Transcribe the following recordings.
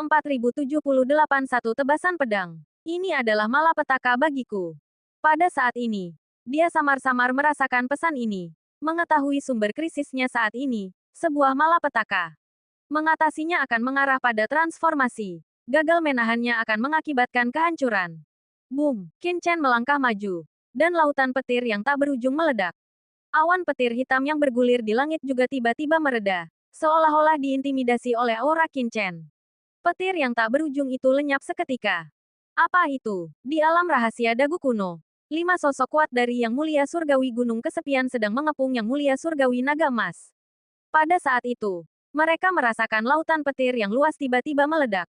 4078 Satu tebasan pedang. Ini adalah malapetaka bagiku. Pada saat ini, dia samar-samar merasakan pesan ini. Mengetahui sumber krisisnya saat ini, sebuah malapetaka. Mengatasinya akan mengarah pada transformasi. Gagal menahannya akan mengakibatkan kehancuran. Boom! Qin Chen melangkah maju. Dan lautan petir yang tak berujung meledak. Awan petir hitam yang bergulir di langit juga tiba-tiba mereda. Seolah-olah diintimidasi oleh aura Qin Chen. Petir yang tak berujung itu lenyap seketika. Apa itu? Di alam rahasia dagu kuno. 5 sosok kuat dari Yang Mulia Surgawi Gunung Kesepian sedang mengepung Yang Mulia Surgawi Naga Emas. Pada saat itu, mereka merasakan lautan petir yang luas tiba-tiba meledak.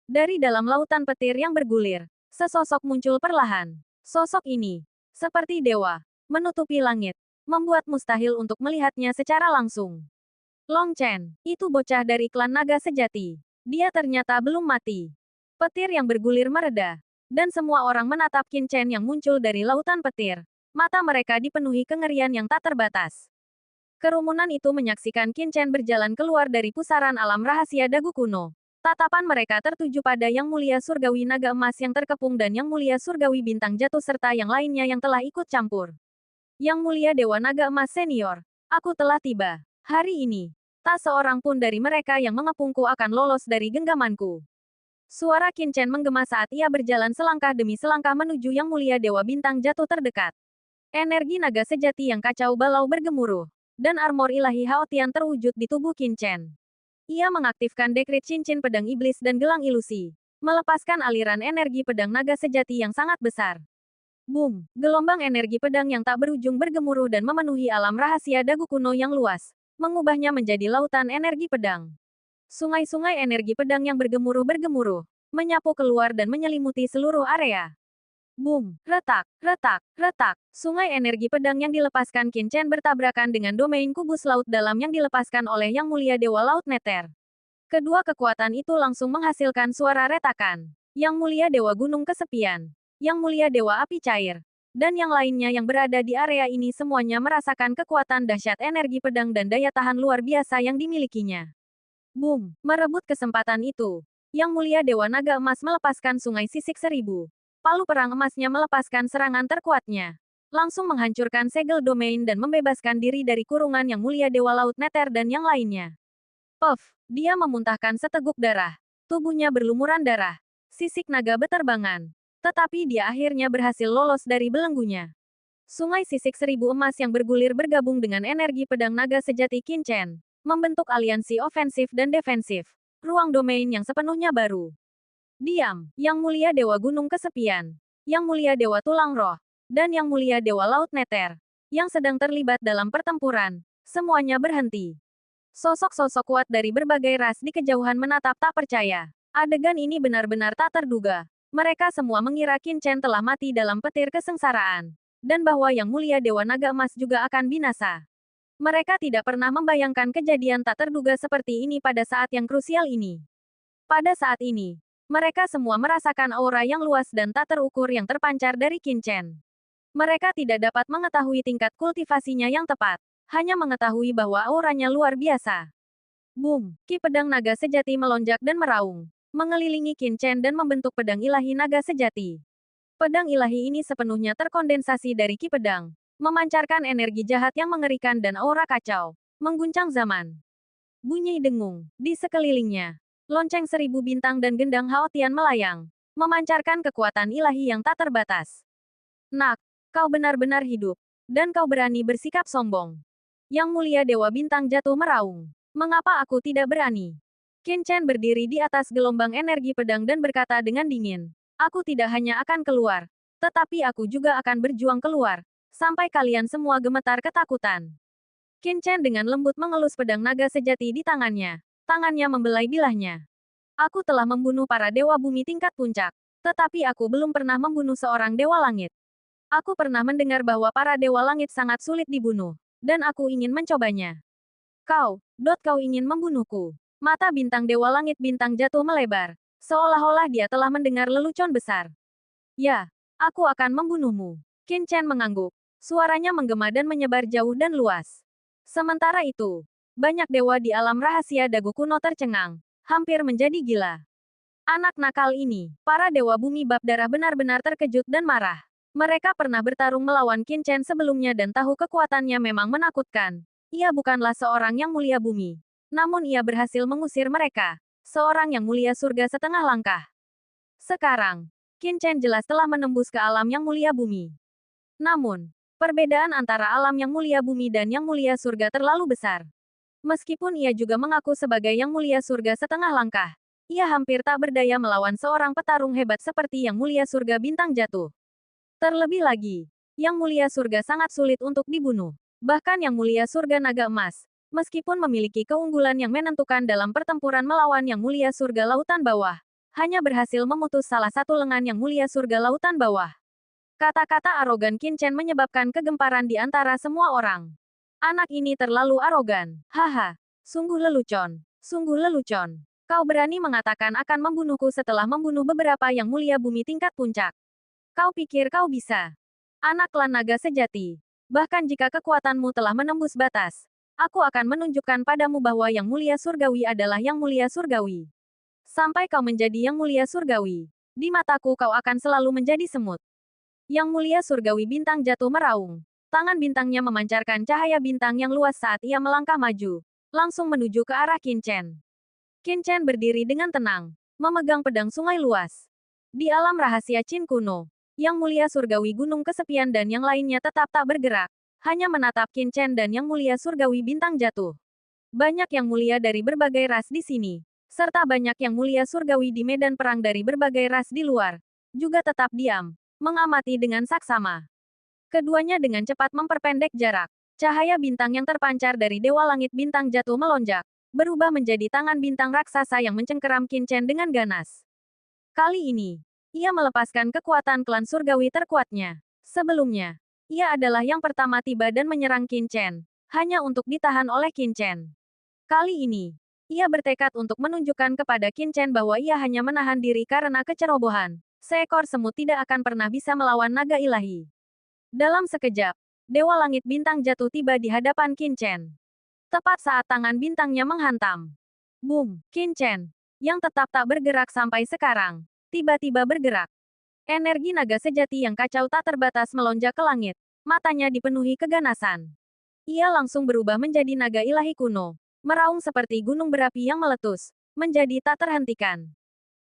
Dari dalam lautan petir yang bergulir, sesosok muncul perlahan. Sosok ini, seperti dewa, menutupi langit, membuat mustahil untuk melihatnya secara langsung. Long Chen, itu bocah dari klan naga sejati. Dia ternyata belum mati. Petir yang bergulir mereda, dan semua orang menatap Qin Chen yang muncul dari lautan petir. Mata mereka dipenuhi kengerian yang tak terbatas. Kerumunan itu menyaksikan Qin Chen berjalan keluar dari pusaran alam rahasia dagu kuno. Tatapan mereka tertuju pada Yang Mulia Surgawi Naga Emas yang terkepung dan Yang Mulia Surgawi Bintang Jatuh serta yang lainnya yang telah ikut campur. Yang Mulia Dewa Naga Emas Senior, aku telah tiba. Hari ini, tak seorang pun dari mereka yang mengepungku akan lolos dari genggamanku. Suara Qin Chen menggema saat ia berjalan selangkah demi selangkah menuju Yang Mulia Dewa Bintang Jatuh terdekat. Energi naga sejati yang kacau balau bergemuruh, dan armor ilahi Haotian terwujud di tubuh Qin Chen. Ia mengaktifkan dekrit cincin pedang iblis dan gelang ilusi, melepaskan aliran energi pedang naga sejati yang sangat besar. Boom! Gelombang energi pedang yang tak berujung bergemuruh dan memenuhi alam rahasia dagu kuno yang luas, mengubahnya menjadi lautan energi pedang. Sungai-sungai energi pedang yang bergemuruh-bergemuruh, menyapu keluar dan menyelimuti seluruh area. Boom! Retak, retak, retak. Sungai energi pedang yang dilepaskan Qin Chen bertabrakan dengan domain kubus laut dalam yang dilepaskan oleh Yang Mulia Dewa Laut Nether. Kedua kekuatan itu langsung menghasilkan suara retakan. Yang Mulia Dewa Gunung Kesepian, Yang Mulia Dewa Api Cair, dan yang lainnya yang berada di area ini semuanya merasakan kekuatan dahsyat energi pedang dan daya tahan luar biasa yang dimilikinya. Boom! Merebut kesempatan itu, Yang Mulia Dewa Naga Emas melepaskan Sungai Sisik Seribu. Palu perang emasnya melepaskan serangan terkuatnya. Langsung menghancurkan segel domain dan membebaskan diri dari kurungan Yang Mulia Dewa Laut Nether dan yang lainnya. Puff! Dia memuntahkan seteguk darah. Tubuhnya berlumuran darah. Sisik naga beterbangan. Tetapi dia akhirnya berhasil lolos dari belenggunya. Sungai Sisik Seribu Emas yang bergulir bergabung dengan energi pedang naga sejati Qin Chen, membentuk aliansi ofensif dan defensif. Ruang domain yang sepenuhnya baru. Diam, Yang Mulia Dewa Gunung Kesepian, Yang Mulia Dewa Tulang Roh, dan Yang Mulia Dewa Laut Nether, yang sedang terlibat dalam pertempuran, semuanya berhenti. Sosok-sosok kuat dari berbagai ras di kejauhan menatap tak percaya. Adegan ini benar-benar tak terduga. Mereka semua mengira Qin Chen telah mati dalam petir kesengsaraan, dan bahwa Yang Mulia Dewa Naga Emas juga akan binasa. Mereka tidak pernah membayangkan kejadian tak terduga seperti ini pada saat yang krusial ini. Pada saat ini, mereka semua merasakan aura yang luas dan tak terukur yang terpancar dari Qin Chen. Mereka tidak dapat mengetahui tingkat kultivasinya yang tepat, hanya mengetahui bahwa auranya luar biasa. Boom! Ki pedang naga sejati melonjak dan meraung, mengelilingi Qin Chen dan membentuk pedang ilahi naga sejati. Pedang ilahi ini sepenuhnya terkondensasi dari ki pedang, memancarkan energi jahat yang mengerikan dan aura kacau, mengguncang zaman. Bunyi dengung di sekelilingnya. Lonceng 1000 bintang dan gendang Haotian melayang, memancarkan kekuatan ilahi yang tak terbatas. Nak, kau benar-benar hidup, dan kau berani bersikap sombong. Yang Mulia Dewa Bintang Jatuh meraung. Mengapa aku tidak berani? Qin Chen berdiri di atas gelombang energi pedang dan berkata dengan dingin. Aku tidak hanya akan keluar, tetapi aku juga akan berjuang keluar, sampai kalian semua gemetar ketakutan. Qin Chen dengan lembut mengelus pedang naga sejati di tangannya. Tangannya membelai bilahnya. Aku telah membunuh para dewa bumi tingkat puncak, tetapi aku belum pernah membunuh seorang dewa langit. Aku pernah mendengar bahwa para dewa langit sangat sulit dibunuh, dan aku ingin mencobanya. Kau ingin membunuhku. Mata bintang dewa langit bintang jatuh melebar, seolah-olah dia telah mendengar lelucon besar. Ya, aku akan membunuhmu. Qin Chen mengangguk. Suaranya menggema dan menyebar jauh dan luas. Sementara itu, banyak dewa di alam rahasia dagu kuno tercengang, hampir menjadi gila. Anak nakal ini, para Dewa Bumi Bab Darah benar-benar terkejut dan marah. Mereka pernah bertarung melawan Qin Chen sebelumnya dan tahu kekuatannya memang menakutkan. Ia bukanlah seorang yang mulia bumi. Namun ia berhasil mengusir mereka. Seorang yang mulia surga setengah langkah. Sekarang, Qin Chen jelas telah menembus ke alam yang mulia bumi. Namun, perbedaan antara alam yang mulia bumi dan yang mulia surga terlalu besar. Meskipun ia juga mengaku sebagai yang mulia surga setengah langkah, ia hampir tak berdaya melawan seorang petarung hebat seperti yang mulia surga bintang jatuh. Terlebih lagi, yang mulia surga sangat sulit untuk dibunuh. Bahkan yang mulia surga naga emas, meskipun memiliki keunggulan yang menentukan dalam pertempuran melawan yang mulia surga lautan bawah, hanya berhasil memutus salah satu lengan yang mulia surga lautan bawah. Kata-kata arogan Qin Chen menyebabkan kegemparan di antara semua orang. Anak ini terlalu arogan. Haha, sungguh lelucon. Sungguh lelucon. Kau berani mengatakan akan membunuhku setelah membunuh beberapa yang mulia bumi tingkat puncak. Kau pikir kau bisa? Anak klan naga sejati. Bahkan jika kekuatanmu telah menembus batas, aku akan menunjukkan padamu bahwa yang mulia surgawi adalah yang mulia surgawi. Sampai kau menjadi yang mulia surgawi, di mataku kau akan selalu menjadi semut. Yang mulia surgawi bintang jatuh meraung. Tangan bintangnya memancarkan cahaya bintang yang luas saat ia melangkah maju, langsung menuju ke arah Qin Chen. Qin Chen berdiri dengan tenang, memegang pedang sungai luas. Di alam rahasia Qin kuno, yang mulia surgawi gunung kesepian dan yang lainnya tetap tak bergerak, hanya menatap Qin Chen dan yang mulia surgawi bintang jatuh. Banyak yang mulia dari berbagai ras di sini, serta banyak yang mulia surgawi di medan perang dari berbagai ras di luar, juga tetap diam, mengamati dengan saksama. Keduanya dengan cepat memperpendek jarak. Cahaya bintang yang terpancar dari Dewa Langit Bintang jatuh melonjak, berubah menjadi tangan bintang raksasa yang mencengkeram Qin Chen dengan ganas. Kali ini, ia melepaskan kekuatan klan surgawi terkuatnya. Sebelumnya, ia adalah yang pertama tiba dan menyerang Qin Chen, hanya untuk ditahan oleh Qin Chen. Kali ini, ia bertekad untuk menunjukkan kepada Qin Chen bahwa ia hanya menahan diri karena kecerobohan. Seekor semut tidak akan pernah bisa melawan naga ilahi. Dalam sekejap, Dewa Langit Bintang jatuh tiba di hadapan Qin Chen. Tepat saat tangan bintangnya menghantam. Boom! Qin Chen, yang tetap tak bergerak sampai sekarang, tiba-tiba bergerak. Energi naga sejati yang kacau tak terbatas melonjak ke langit. Matanya dipenuhi keganasan. Ia langsung berubah menjadi naga ilahi kuno, meraung seperti gunung berapi yang meletus, menjadi tak terhentikan.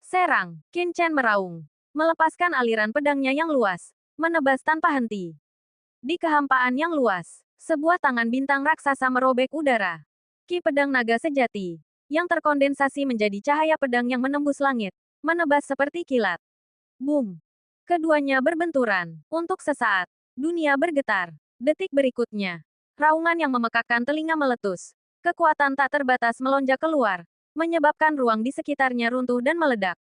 Serang! Qin Chen meraung, melepaskan aliran pedangnya yang luas, menebas tanpa henti. Di kehampaan yang luas, sebuah tangan bintang raksasa merobek udara. Ki pedang naga sejati, yang terkondensasi menjadi cahaya pedang yang menembus langit, menebas seperti kilat. Boom! Keduanya berbenturan. Untuk sesaat, dunia bergetar. Detik berikutnya, raungan yang memekakkan telinga meletus. Kekuatan tak terbatas melonjak keluar, menyebabkan ruang di sekitarnya runtuh dan meledak.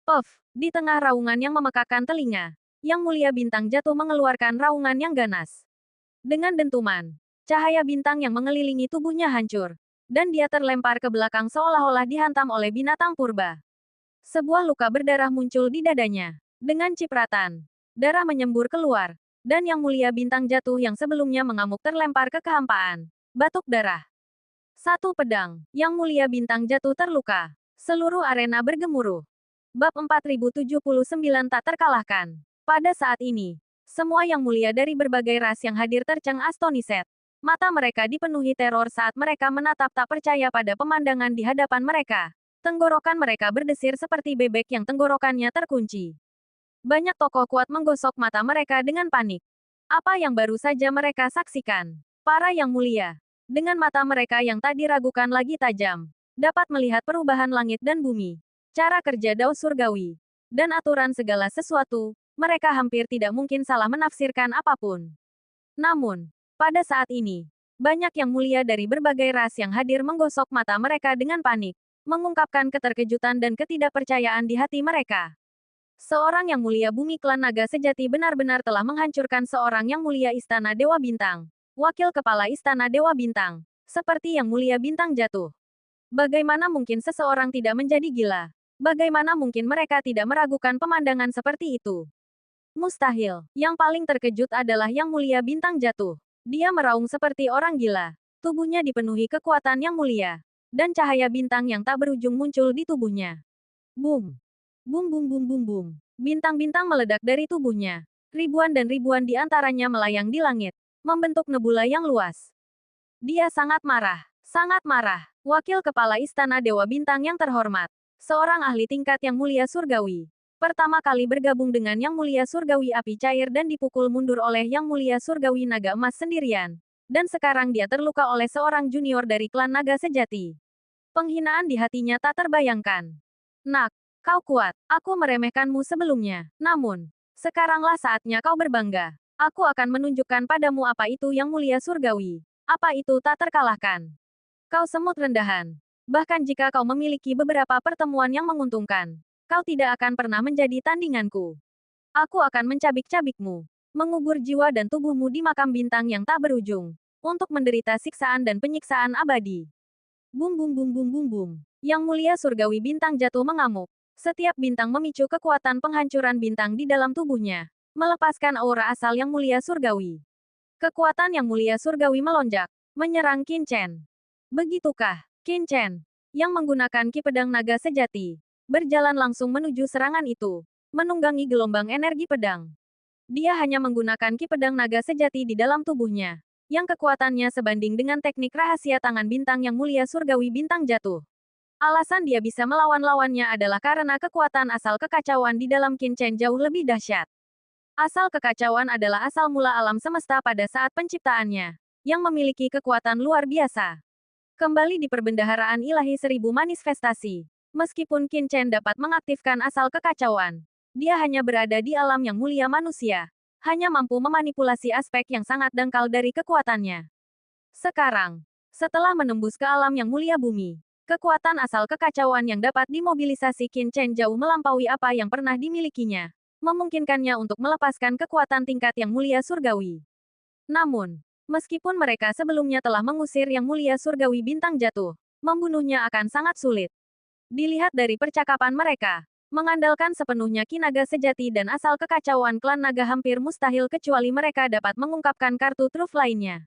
Puff! Di tengah raungan yang memekakkan telinga, Yang Mulia Bintang jatuh mengeluarkan raungan yang ganas. Dengan dentuman, cahaya bintang yang mengelilingi tubuhnya hancur, dan dia terlempar ke belakang seolah-olah dihantam oleh binatang purba. Sebuah luka berdarah muncul di dadanya. Dengan cipratan, darah menyembur keluar, dan Yang Mulia Bintang jatuh yang sebelumnya mengamuk terlempar ke kehampaan. Batuk darah. Satu pedang, Yang Mulia Bintang jatuh terluka. Seluruh arena bergemuruh. Bab 4079 tak terkalahkan. Pada saat ini, semua yang mulia dari berbagai ras yang hadir tercengang astoniset. Mata mereka dipenuhi teror saat mereka menatap tak percaya pada pemandangan di hadapan mereka. Tenggorokan mereka berdesir seperti bebek yang tenggorokannya terkunci. Banyak tokoh kuat menggosok mata mereka dengan panik. Apa yang baru saja mereka saksikan? Para yang mulia, dengan mata mereka yang tak diragukan lagi tajam, dapat melihat perubahan langit dan bumi, cara kerja Dao Surgawi, dan aturan segala sesuatu. Mereka hampir tidak mungkin salah menafsirkan apapun. Namun, pada saat ini, banyak yang mulia dari berbagai ras yang hadir menggosok mata mereka dengan panik, mengungkapkan keterkejutan dan ketidakpercayaan di hati mereka. Seorang yang mulia bumi klan naga sejati benar-benar telah menghancurkan seorang yang mulia Istana Dewa Bintang, wakil kepala Istana Dewa Bintang, seperti yang mulia bintang jatuh. Bagaimana mungkin seseorang tidak menjadi gila? Bagaimana mungkin mereka tidak meragukan pemandangan seperti itu? Mustahil. Yang paling terkejut adalah Yang Mulia Bintang jatuh. Dia meraung seperti orang gila. Tubuhnya dipenuhi kekuatan yang mulia. Dan cahaya bintang yang tak berujung muncul di tubuhnya. Boom! Bum bum bum bum bum. Bintang-bintang meledak dari tubuhnya. Ribuan dan ribuan di antaranya melayang di langit, membentuk nebula yang luas. Dia sangat marah. Sangat marah. Wakil Kepala Istana Dewa Bintang yang terhormat. Seorang ahli tingkat yang mulia surgawi. Pertama kali bergabung dengan Yang Mulia Surgawi Api Cair dan dipukul mundur oleh Yang Mulia Surgawi Naga Emas sendirian. Dan sekarang dia terluka oleh seorang junior dari klan naga sejati. Penghinaan di hatinya tak terbayangkan. Nak, kau kuat. Aku meremehkanmu sebelumnya. Namun, sekaranglah saatnya kau berbangga. Aku akan menunjukkan padamu apa itu Yang Mulia Surgawi. Apa itu tak terkalahkan. Kau semut rendahan. Bahkan jika kau memiliki beberapa pertemuan yang menguntungkan, kau tidak akan pernah menjadi tandinganku. Aku akan mencabik-cabikmu, mengubur jiwa dan tubuhmu di makam bintang yang tak berujung, untuk menderita siksaan dan penyiksaan abadi. Bum bum bum bum bum bum. Yang Mulia Surgawi Bintang jatuh mengamuk. Setiap bintang memicu kekuatan penghancuran bintang di dalam tubuhnya, melepaskan aura asal Yang Mulia Surgawi. Kekuatan Yang Mulia Surgawi melonjak, menyerang Qin Chen. Begitukah, Qin Chen, yang menggunakan Ki Pedang Naga Sejati, berjalan langsung menuju serangan itu, menunggangi gelombang energi pedang. Dia hanya menggunakan Ki Pedang Naga Sejati di dalam tubuhnya, yang kekuatannya sebanding dengan teknik rahasia tangan bintang Yang Mulia Surgawi Bintang jatuh. Alasan dia bisa melawan lawannya adalah karena kekuatan asal kekacauan di dalam Qin Chen jauh lebih dahsyat. Asal kekacauan adalah asal mula alam semesta pada saat penciptaannya, yang memiliki kekuatan luar biasa. Kembali di perbendaharaan ilahi seribu manifestasi. Meskipun Qin Chen dapat mengaktifkan asal kekacauan, dia hanya berada di alam yang mulia manusia, hanya mampu memanipulasi aspek yang sangat dangkal dari kekuatannya. Sekarang, setelah menembus ke alam yang mulia bumi, kekuatan asal kekacauan yang dapat dimobilisasi Qin Chen jauh melampaui apa yang pernah dimilikinya, memungkinkannya untuk melepaskan kekuatan tingkat yang mulia surgawi. Namun, meskipun mereka sebelumnya telah mengusir Yang Mulia Surgawi Bintang jatuh, membunuhnya akan sangat sulit. Dilihat dari percakapan mereka, mengandalkan sepenuhnya Ki Naga Sejati dan asal kekacauan klan naga hampir mustahil kecuali mereka dapat mengungkapkan kartu truf lainnya.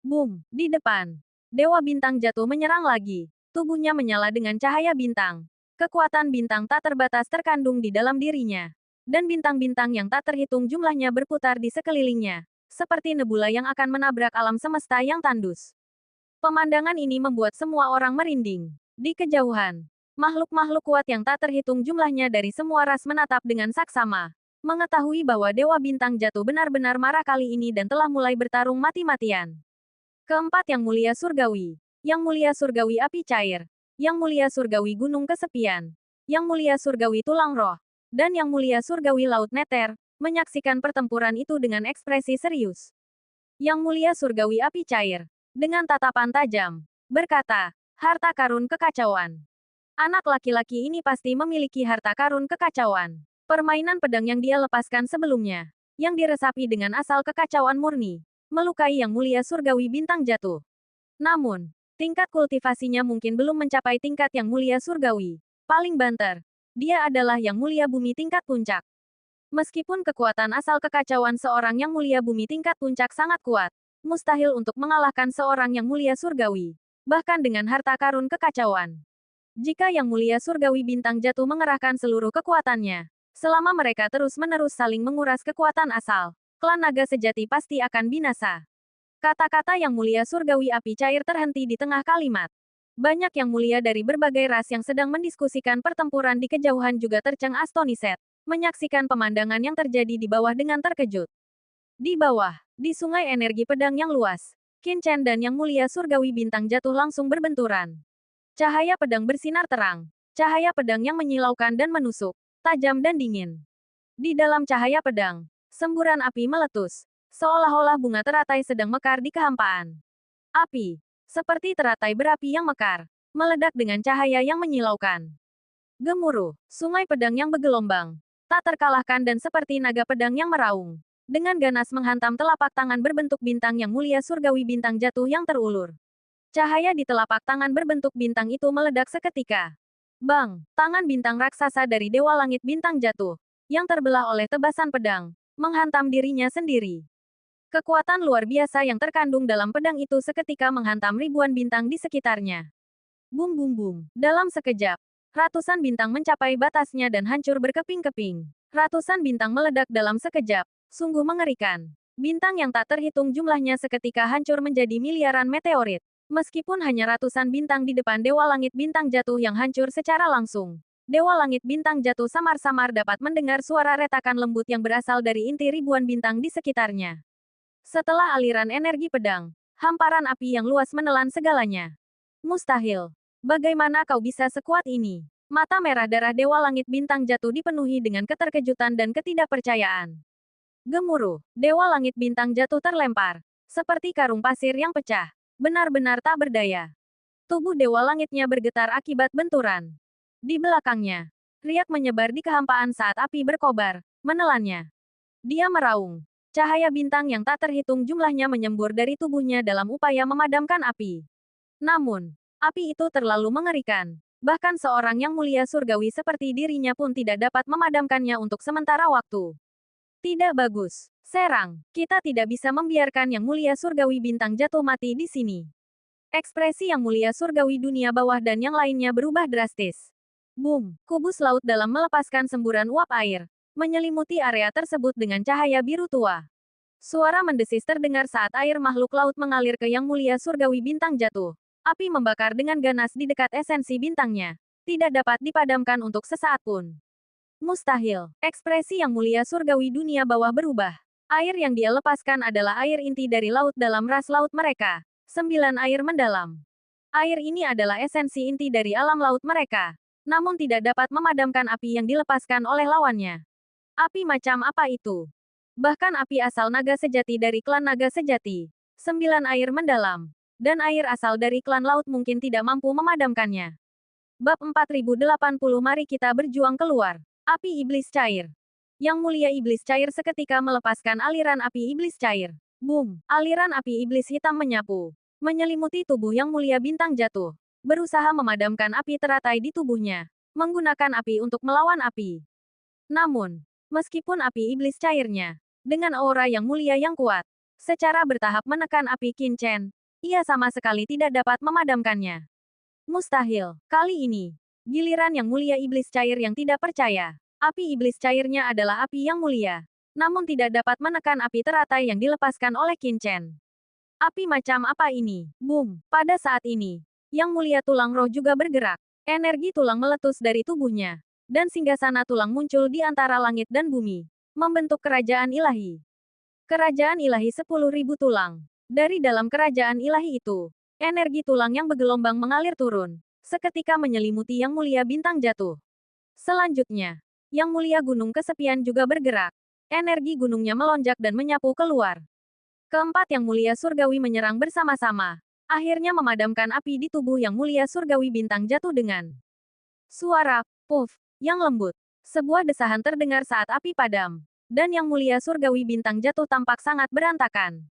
Boom! Di depan, Dewa Bintang jatuh menyerang lagi. Tubuhnya menyala dengan cahaya bintang. Kekuatan bintang tak terbatas terkandung di dalam dirinya. Dan bintang-bintang yang tak terhitung jumlahnya berputar di sekelilingnya, seperti nebula yang akan menabrak alam semesta yang tandus. Pemandangan ini membuat semua orang merinding. Di kejauhan, makhluk-makhluk kuat yang tak terhitung jumlahnya dari semua ras menatap dengan saksama, mengetahui bahwa Dewa Bintang jatuh benar-benar marah kali ini dan telah mulai bertarung mati-matian. Keempat Yang Mulia Surgawi, Yang Mulia Surgawi Api Cair, Yang Mulia Surgawi Gunung Kesepian, Yang Mulia Surgawi Tulang Roh, dan Yang Mulia Surgawi Laut Neter, menyaksikan pertempuran itu dengan ekspresi serius. Yang Mulia Surgawi Api Cair, dengan tatapan tajam, berkata, harta karun kekacauan. Anak laki-laki ini pasti memiliki harta karun kekacauan. Permainan pedang yang dia lepaskan sebelumnya, yang diresapi dengan asal kekacauan murni, melukai Yang Mulia Surgawi Bintang jatuh. Namun, tingkat kultivasinya mungkin belum mencapai tingkat Yang Mulia Surgawi. Paling banter, dia adalah Yang Mulia Bumi tingkat puncak. Meskipun kekuatan asal kekacauan seorang Yang Mulia Bumi tingkat puncak sangat kuat, mustahil untuk mengalahkan seorang Yang Mulia Surgawi, bahkan dengan harta karun kekacauan. Jika Yang Mulia Surgawi Bintang jatuh mengerahkan seluruh kekuatannya, selama mereka terus-menerus saling menguras kekuatan asal, klan naga sejati pasti akan binasa. Kata-kata Yang Mulia Surgawi Api Cair terhenti di tengah kalimat. Banyak Yang Mulia dari berbagai ras yang sedang mendiskusikan pertempuran di kejauhan juga tercengang astoniset, menyaksikan pemandangan yang terjadi di bawah dengan terkejut. Di bawah, di sungai energi pedang yang luas, Qin Chen dan Yang Mulia Surgawi Bintang jatuh langsung berbenturan. Cahaya pedang bersinar terang, cahaya pedang yang menyilaukan dan menusuk, tajam dan dingin. Di dalam cahaya pedang, semburan api meletus, seolah-olah bunga teratai sedang mekar di kehampaan. Api, seperti teratai berapi yang mekar, meledak dengan cahaya yang menyilaukan. Gemuruh, sungai pedang yang bergelombang, tak terkalahkan dan seperti naga pedang yang meraung. Dengan ganas menghantam telapak tangan berbentuk bintang Yang Mulia Surgawi Bintang jatuh yang terulur. Cahaya di telapak tangan berbentuk bintang itu meledak seketika. Bang! Tangan bintang raksasa dari Dewa Langit Bintang jatuh, yang terbelah oleh tebasan pedang, menghantam dirinya sendiri. Kekuatan luar biasa yang terkandung dalam pedang itu seketika menghantam ribuan bintang di sekitarnya. Bum bum bum. Dalam sekejap, Ratusan bintang mencapai batasnya dan hancur berkeping-keping. Ratusan bintang meledak dalam sekejap. Sungguh mengerikan. Bintang yang tak terhitung jumlahnya seketika hancur menjadi miliaran meteorit. Meskipun hanya ratusan bintang di depan Dewa Langit Bintang Jatuh yang hancur secara langsung. Dewa Langit Bintang Jatuh samar-samar dapat mendengar suara retakan lembut yang berasal dari inti ribuan bintang di sekitarnya. Setelah aliran energi pedang, hamparan api yang luas menelan segalanya. Mustahil. Bagaimana kau bisa sekuat ini? Mata merah darah Dewa Langit Bintang Jatuh dipenuhi dengan keterkejutan dan ketidakpercayaan. Gemuruh. Dewa Langit Bintang Jatuh terlempar. Seperti karung pasir yang pecah. Benar-benar tak berdaya. Tubuh Dewa Langitnya bergetar akibat benturan. Di belakangnya, riak menyebar di kehampaan saat api berkobar, menelannya. Dia meraung. Cahaya bintang yang tak terhitung jumlahnya menyembur dari tubuhnya dalam upaya memadamkan api. Namun, api itu terlalu mengerikan. Bahkan seorang yang mulia surgawi seperti dirinya pun tidak dapat memadamkannya untuk sementara waktu. Tidak bagus. Serang. Kita tidak bisa membiarkan yang mulia surgawi bintang jatuh mati di sini. Ekspresi yang mulia surgawi dunia bawah dan yang lainnya berubah drastis. Boom. Kubus laut dalam melepaskan semburan uap air, menyelimuti area tersebut dengan cahaya biru tua. Suara mendesis terdengar saat air makhluk laut mengalir ke yang mulia surgawi bintang jatuh. Api membakar dengan ganas di dekat esensi bintangnya. Tidak dapat dipadamkan untuk sesaat pun. Mustahil. Ekspresi yang mulia surgawi dunia bawah berubah. Air yang dia lepaskan adalah air inti dari laut dalam ras laut mereka. 9 air mendalam. Air ini adalah esensi inti dari alam laut mereka. Namun tidak dapat memadamkan api yang dilepaskan oleh lawannya. Api macam apa itu? Bahkan api asal naga sejati dari klan naga sejati. 9 air mendalam. Dan air asal dari klan laut mungkin tidak mampu memadamkannya. Bab 4080 Mari kita berjuang keluar. Api iblis cair. Yang mulia iblis cair seketika melepaskan aliran api iblis cair. Boom! Aliran api iblis hitam menyapu. Menyelimuti tubuh yang mulia bintang jatuh. Berusaha memadamkan api teratai di tubuhnya. Menggunakan api untuk melawan api. Namun, meskipun api iblis cairnya, dengan aura yang mulia yang kuat, secara bertahap menekan api Qin-Chen, ia sama sekali tidak dapat memadamkannya. Mustahil. Kali ini, giliran yang mulia iblis cair yang tidak percaya. Api iblis cairnya adalah api yang mulia. Namun tidak dapat menekan api teratai yang dilepaskan oleh Qin-Chen. Api macam apa ini? Boom! Pada saat ini, yang mulia tulang roh juga bergerak. Energi tulang meletus dari tubuhnya. Dan singgasana tulang muncul di antara langit dan bumi. Membentuk kerajaan ilahi. Kerajaan ilahi 10.000 tulang. Dari dalam kerajaan ilahi itu, energi tulang yang bergelombang mengalir turun. Seketika menyelimuti yang mulia bintang jatuh. Selanjutnya, yang mulia gunung kesepian juga bergerak. Energi gunungnya melonjak dan menyapu keluar. Keempat yang mulia surgawi menyerang bersama-sama. Akhirnya memadamkan api di tubuh yang mulia surgawi bintang jatuh dengan suara puff yang lembut. Sebuah desahan terdengar saat api padam. Dan yang mulia surgawi bintang jatuh tampak sangat berantakan.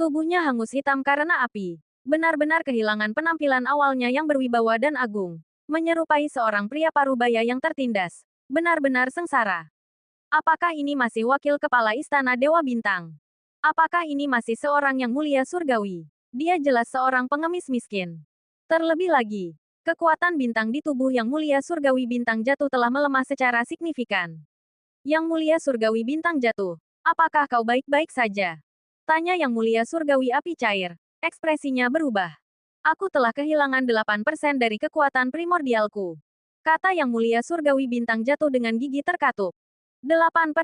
Tubuhnya hangus hitam karena api. Benar-benar kehilangan penampilan awalnya yang berwibawa dan agung. Menyerupai seorang pria parubaya yang tertindas. Benar-benar sengsara. Apakah ini masih wakil kepala istana Dewa Bintang? Apakah ini masih seorang yang mulia surgawi? Dia jelas seorang pengemis miskin. Terlebih lagi, kekuatan bintang di tubuh yang mulia surgawi bintang jatuh telah melemah secara signifikan. Yang mulia surgawi bintang jatuh, apakah kau baik-baik saja? Tanya yang mulia surgawi api cair. Ekspresinya berubah. Aku telah kehilangan 8% dari kekuatan primordialku. Kata yang mulia surgawi bintang jatuh dengan gigi terkatup. 8%.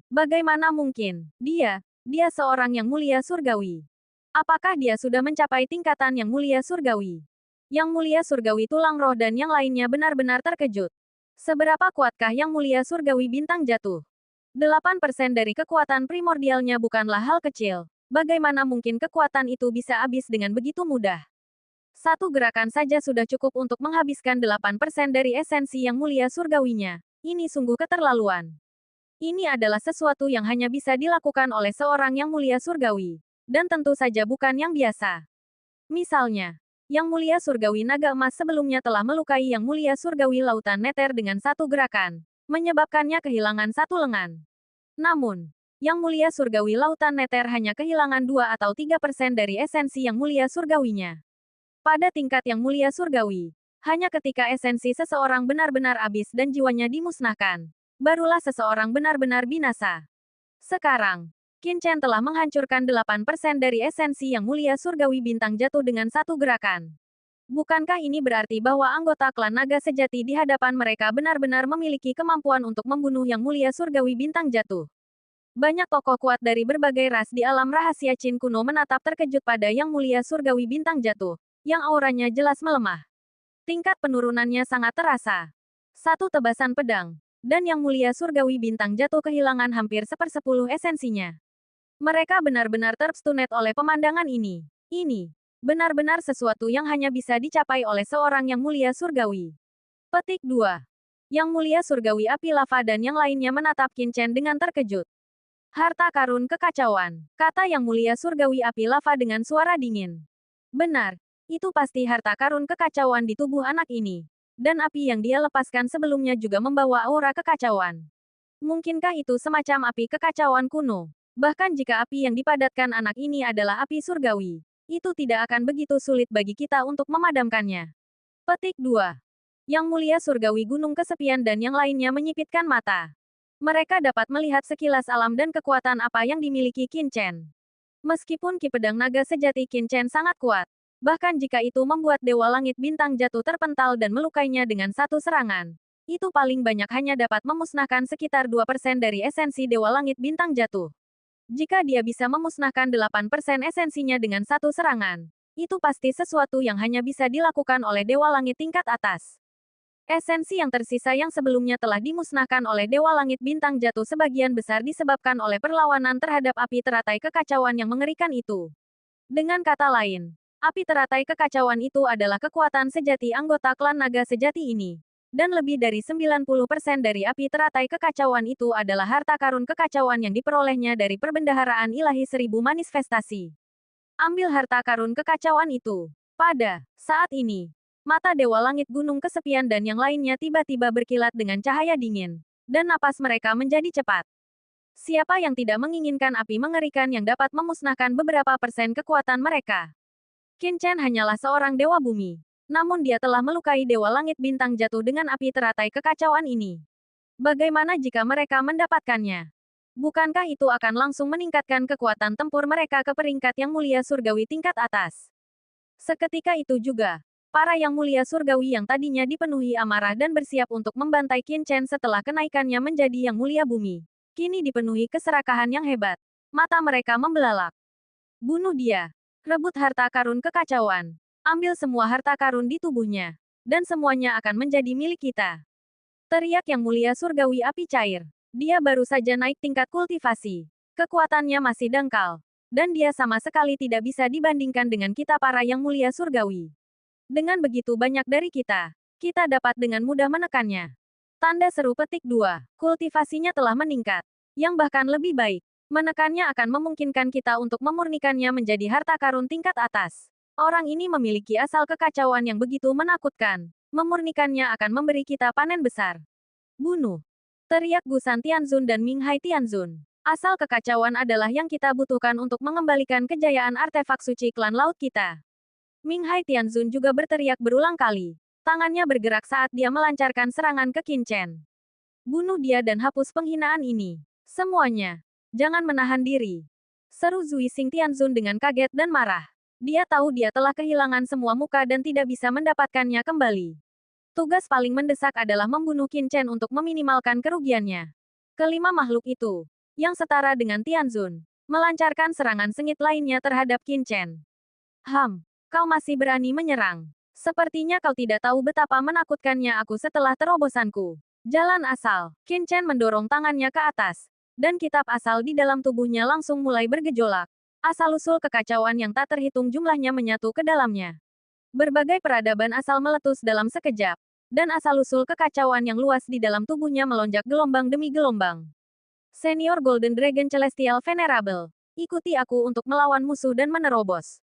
Bagaimana mungkin? Dia seorang yang mulia surgawi. Apakah dia sudah mencapai tingkatan yang mulia surgawi? Yang mulia surgawi tulang roh dan yang lainnya benar-benar terkejut. Seberapa kuatkah yang mulia surgawi bintang jatuh? 8% dari kekuatan primordialnya bukanlah hal kecil. Bagaimana mungkin kekuatan itu bisa habis dengan begitu mudah? Satu gerakan saja sudah cukup untuk menghabiskan 8% dari esensi yang mulia surgawinya. Ini sungguh keterlaluan. Ini adalah sesuatu yang hanya bisa dilakukan oleh seorang yang mulia surgawi. Dan tentu saja bukan yang biasa. Misalnya, yang mulia surgawi naga emas sebelumnya telah melukai yang mulia surgawi lautan neter dengan satu gerakan, menyebabkannya kehilangan satu lengan. Namun, yang mulia surgawi lautan neter hanya kehilangan 2 atau 3% dari esensi yang mulia surgawinya. Pada tingkat yang mulia surgawi, Hanya ketika esensi seseorang benar-benar habis dan jiwanya dimusnahkan, barulah seseorang benar-benar binasa. Sekarang, Qin Chen telah menghancurkan 8% dari esensi yang mulia surgawi bintang jatuh dengan satu gerakan. Bukankah ini berarti bahwa anggota klan naga sejati di hadapan mereka benar-benar memiliki kemampuan untuk membunuh yang mulia surgawi bintang jatuh? Banyak tokoh kuat dari berbagai ras di alam rahasia Qin kuno menatap terkejut pada yang mulia surgawi bintang jatuh, yang auranya jelas melemah. Tingkat penurunannya sangat terasa. Satu tebasan pedang, dan yang mulia surgawi bintang jatuh kehilangan hampir 1/10 esensinya. Mereka benar-benar terstunet oleh pemandangan ini. Ini benar-benar sesuatu yang hanya bisa dicapai oleh seorang yang mulia surgawi. Petik 2. Yang mulia surgawi api lava dan yang lainnya menatap Qin Chen dengan terkejut. Harta karun kekacauan, kata yang mulia surgawi api lava dengan suara dingin. Benar, itu pasti harta karun kekacauan di tubuh anak ini. Dan api yang dia lepaskan sebelumnya juga membawa aura kekacauan. Mungkinkah itu semacam api kekacauan kuno? Bahkan jika api yang dipadatkan anak ini adalah api surgawi, itu tidak akan begitu sulit bagi kita untuk memadamkannya. Petik 2. Yang mulia surgawi gunung kesepian dan yang lainnya menyipitkan mata. Mereka dapat melihat sekilas alam dan kekuatan apa yang dimiliki Qin Chen. Meskipun ki pedang naga sejati Qin Chen sangat kuat, bahkan jika itu membuat Dewa Langit Bintang jatuh terpental dan melukainya dengan satu serangan, itu paling banyak hanya dapat memusnahkan sekitar 2% dari esensi Dewa Langit Bintang jatuh. Jika dia bisa memusnahkan 8% esensinya dengan satu serangan, itu pasti sesuatu yang hanya bisa dilakukan oleh Dewa Langit tingkat atas. Esensi yang tersisa yang sebelumnya telah dimusnahkan oleh Dewa Langit Bintang jatuh sebagian besar disebabkan oleh perlawanan terhadap api teratai kekacauan yang mengerikan itu. Dengan kata lain, api teratai kekacauan itu adalah kekuatan sejati anggota klan naga sejati ini. Dan lebih dari 90% dari api teratai kekacauan itu adalah harta karun kekacauan yang diperolehnya dari perbendaharaan ilahi 1000 manifestasi. Ambil harta karun kekacauan itu. Pada saat ini, mata Dewa Langit Gunung Kesepian dan yang lainnya tiba-tiba berkilat dengan cahaya dingin, dan napas mereka menjadi cepat. Siapa yang tidak menginginkan api mengerikan yang dapat memusnahkan beberapa persen kekuatan mereka? Qin Chen hanyalah seorang dewa bumi, namun dia telah melukai Dewa Langit Bintang jatuh dengan api teratai kekacauan ini. Bagaimana jika mereka mendapatkannya? Bukankah itu akan langsung meningkatkan kekuatan tempur mereka ke peringkat yang mulia surgawi tingkat atas? Seketika itu juga, para yang mulia surgawi yang tadinya dipenuhi amarah dan bersiap untuk membantai Qin Chen setelah kenaikannya menjadi yang mulia bumi, kini dipenuhi keserakahan yang hebat. Mata mereka membelalak. Bunuh dia. Rebut harta karun kekacauan. Ambil semua harta karun di tubuhnya. Dan semuanya akan menjadi milik kita. Teriak yang mulia surgawi api cair. Dia baru saja naik tingkat kultivasi. Kekuatannya masih dangkal. Dan dia sama sekali tidak bisa dibandingkan dengan kita para yang mulia surgawi. Dengan begitu banyak dari kita dapat dengan mudah menekannya. Tanda seru petik 2. Kultivasinya telah meningkat. Yang bahkan lebih baik, menekannya akan memungkinkan kita untuk memurnikannya menjadi harta karun tingkat atas. Orang ini memiliki asal kekacauan yang begitu menakutkan. Memurnikannya akan memberi kita panen besar. Bunuh. Teriak Gusan Tianzun dan Minghai Tianzun. Asal kekacauan adalah yang kita butuhkan untuk mengembalikan kejayaan artefak suci klan laut kita. Minghai Tianzun juga berteriak berulang kali. Tangannya bergerak saat dia melancarkan serangan ke Qin Chen. Bunuh dia dan hapus penghinaan ini. Semuanya. Jangan menahan diri. Seru Zui Xing Tianzun dengan kaget dan marah. Dia tahu dia telah kehilangan semua muka dan tidak bisa mendapatkannya kembali. Tugas paling mendesak adalah membunuh Qin Chen untuk meminimalkan kerugiannya. Kelima makhluk itu, yang setara dengan Tianzun, melancarkan serangan sengit lainnya terhadap Qin Chen. Kau masih berani menyerang. Sepertinya kau tidak tahu betapa menakutkannya aku setelah terobosanku. Jalan asal. Qin Chen mendorong tangannya ke atas. Dan kitab asal di dalam tubuhnya langsung mulai bergejolak. Asal-usul kekacauan yang tak terhitung jumlahnya menyatu ke dalamnya. Berbagai peradaban asal meletus dalam sekejap. Dan asal-usul kekacauan yang luas di dalam tubuhnya melonjak gelombang demi gelombang. Senior Golden Dragon Celestial Venerable. Ikuti aku untuk melawan musuh dan menerobos.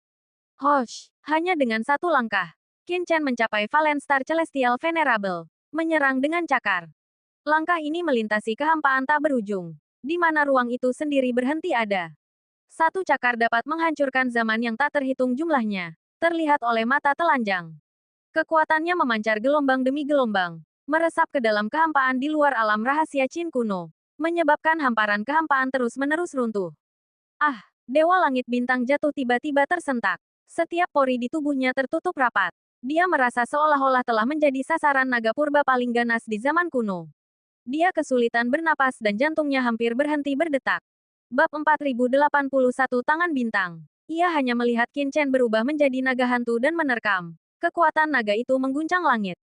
Hosh, hanya dengan satu langkah, Qin Chen mencapai Valen Star Celestial Venerable, menyerang dengan cakar. Langkah ini melintasi kehampaan tak berujung, di mana ruang itu sendiri berhenti ada. Satu cakar dapat menghancurkan zaman yang tak terhitung jumlahnya, terlihat oleh mata telanjang. Kekuatannya memancar gelombang demi gelombang, meresap ke dalam kehampaan di luar alam rahasia Qin kuno, menyebabkan hamparan kehampaan terus-menerus runtuh. Ah, Dewa Langit Bintang Jatuh tiba-tiba tersentak. Setiap pori di tubuhnya tertutup rapat. Dia merasa seolah-olah telah menjadi sasaran naga purba paling ganas di zaman kuno. Dia kesulitan bernapas dan jantungnya hampir berhenti berdetak. Bab 4081 Tangan Bintang. Ia hanya melihat Qin Chen berubah menjadi naga hantu dan menerkam. Kekuatan naga itu mengguncang langit.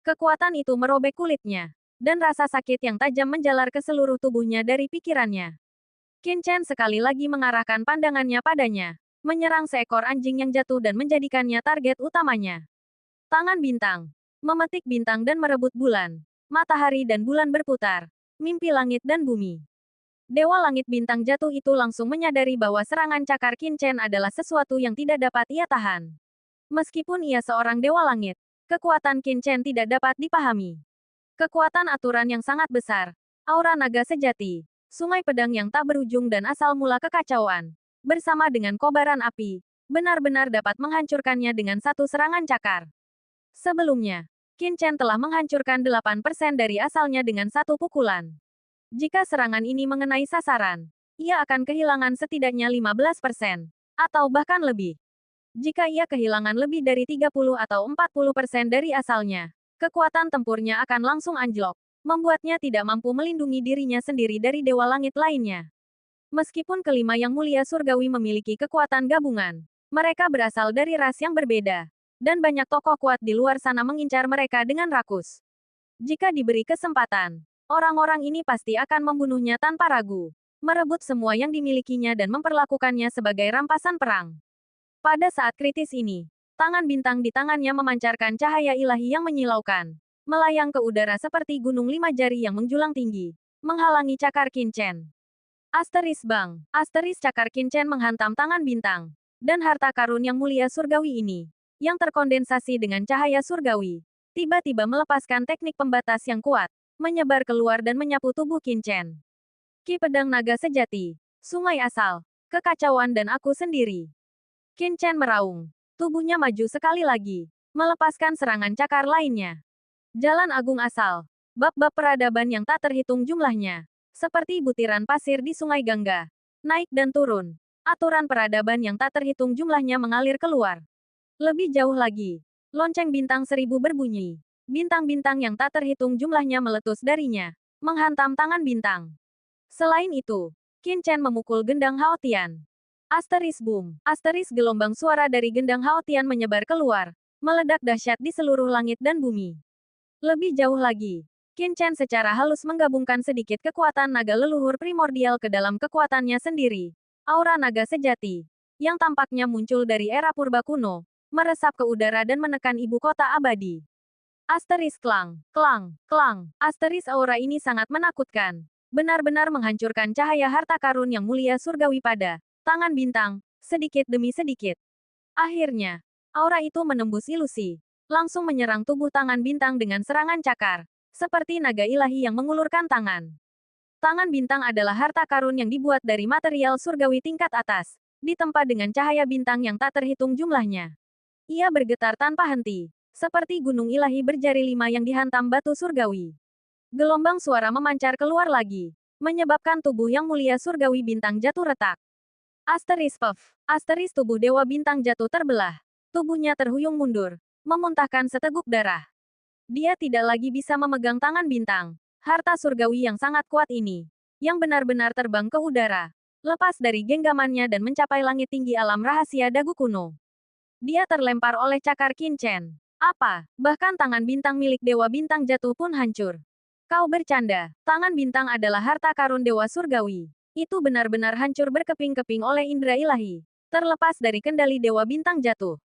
Kekuatan itu merobek kulitnya. Dan rasa sakit yang tajam menjalar ke seluruh tubuhnya dari pikirannya. Qin Chen sekali lagi mengarahkan pandangannya padanya. Menyerang seekor anjing yang jatuh dan menjadikannya target utamanya. Tangan bintang. Memetik bintang dan merebut bulan. Matahari dan bulan berputar. Mimpi langit dan bumi. Dewa Langit Bintang Jatuh itu langsung menyadari bahwa serangan cakar Qin Chen adalah sesuatu yang tidak dapat ia tahan. Meskipun ia seorang Dewa Langit, kekuatan Qin Chen tidak dapat dipahami. Kekuatan aturan yang sangat besar, aura naga sejati, sungai pedang yang tak berujung dan asal mula kekacauan, bersama dengan kobaran api, benar-benar dapat menghancurkannya dengan satu serangan cakar. Sebelumnya, Qin Chen telah menghancurkan 8% dari asalnya dengan satu pukulan. Jika serangan ini mengenai sasaran, ia akan kehilangan setidaknya 15%, atau bahkan lebih. Jika ia kehilangan lebih dari 30 atau 40% dari asalnya, kekuatan tempurnya akan langsung anjlok, membuatnya tidak mampu melindungi dirinya sendiri dari dewa langit lainnya. Meskipun kelima yang mulia surgawi memiliki kekuatan gabungan, mereka berasal dari ras yang berbeda, dan banyak tokoh kuat di luar sana mengincar mereka dengan rakus. Jika diberi kesempatan, orang-orang ini pasti akan membunuhnya tanpa ragu, merebut semua yang dimilikinya dan memperlakukannya sebagai rampasan perang. Pada saat kritis ini, tangan bintang di tangannya memancarkan cahaya ilahi yang menyilaukan, melayang ke udara seperti gunung lima jari yang menjulang tinggi, menghalangi cakar Qin Chen. Asteris Bang, asteris cakar Qin Chen menghantam tangan bintang, dan harta karun yang mulia surgawi ini, yang terkondensasi dengan cahaya surgawi, tiba-tiba melepaskan teknik pembatas yang kuat, menyebar keluar dan menyapu tubuh Qin Chen. Ki Pedang Naga Sejati, Sungai Asal, Kekacauan dan Aku Sendiri. Qin Chen meraung. Tubuhnya maju sekali lagi, melepaskan serangan cakar lainnya. Jalan Agung Asal. Bab-bab peradaban yang tak terhitung jumlahnya. Seperti butiran pasir di Sungai Gangga. Naik dan turun. Aturan peradaban yang tak terhitung jumlahnya mengalir keluar. Lebih jauh lagi. Lonceng bintang 1000 berbunyi. Bintang-bintang yang tak terhitung jumlahnya meletus darinya. Menghantam tangan bintang. Selain itu, Qin Chen memukul gendang Haotian. Asteris boom. Asteris gelombang suara dari gendang Haotian menyebar keluar, meledak dahsyat di seluruh langit dan bumi. Lebih jauh lagi, Qin Chen secara halus menggabungkan sedikit kekuatan naga leluhur primordial ke dalam kekuatannya sendiri. Aura naga sejati, yang tampaknya muncul dari era purba kuno, meresap ke udara dan menekan ibu kota abadi. Asteris klang, klang, klang. Asteris aura ini sangat menakutkan. Benar-benar menghancurkan cahaya harta karun yang mulia surgawi pada tangan bintang, sedikit demi sedikit. Akhirnya, aura itu menembus ilusi, langsung menyerang tubuh tangan bintang dengan serangan cakar, seperti naga ilahi yang mengulurkan tangan. Tangan bintang adalah harta karun yang dibuat dari material surgawi tingkat atas, ditempa dengan cahaya bintang yang tak terhitung jumlahnya. Ia bergetar tanpa henti, seperti gunung ilahi berjari 5 yang dihantam batu surgawi. Gelombang suara memancar keluar lagi, menyebabkan tubuh yang mulia surgawi bintang jatuh retak. Asteris puff. Asteris tubuh Dewa Bintang jatuh terbelah. Tubuhnya terhuyung mundur, memuntahkan seteguk darah. Dia tidak lagi bisa memegang tangan bintang. Harta surgawi yang sangat kuat ini, yang benar-benar terbang ke udara, lepas dari genggamannya dan mencapai langit tinggi alam rahasia dagu kuno. Dia terlempar oleh cakar Qin Chen. Apa? Bahkan tangan bintang milik Dewa Bintang jatuh pun hancur. Kau bercanda. Tangan bintang adalah harta karun Dewa Surgawi. Itu benar-benar hancur berkeping-keping oleh indera ilahi, terlepas dari kendali Dewa Bintang jatuh.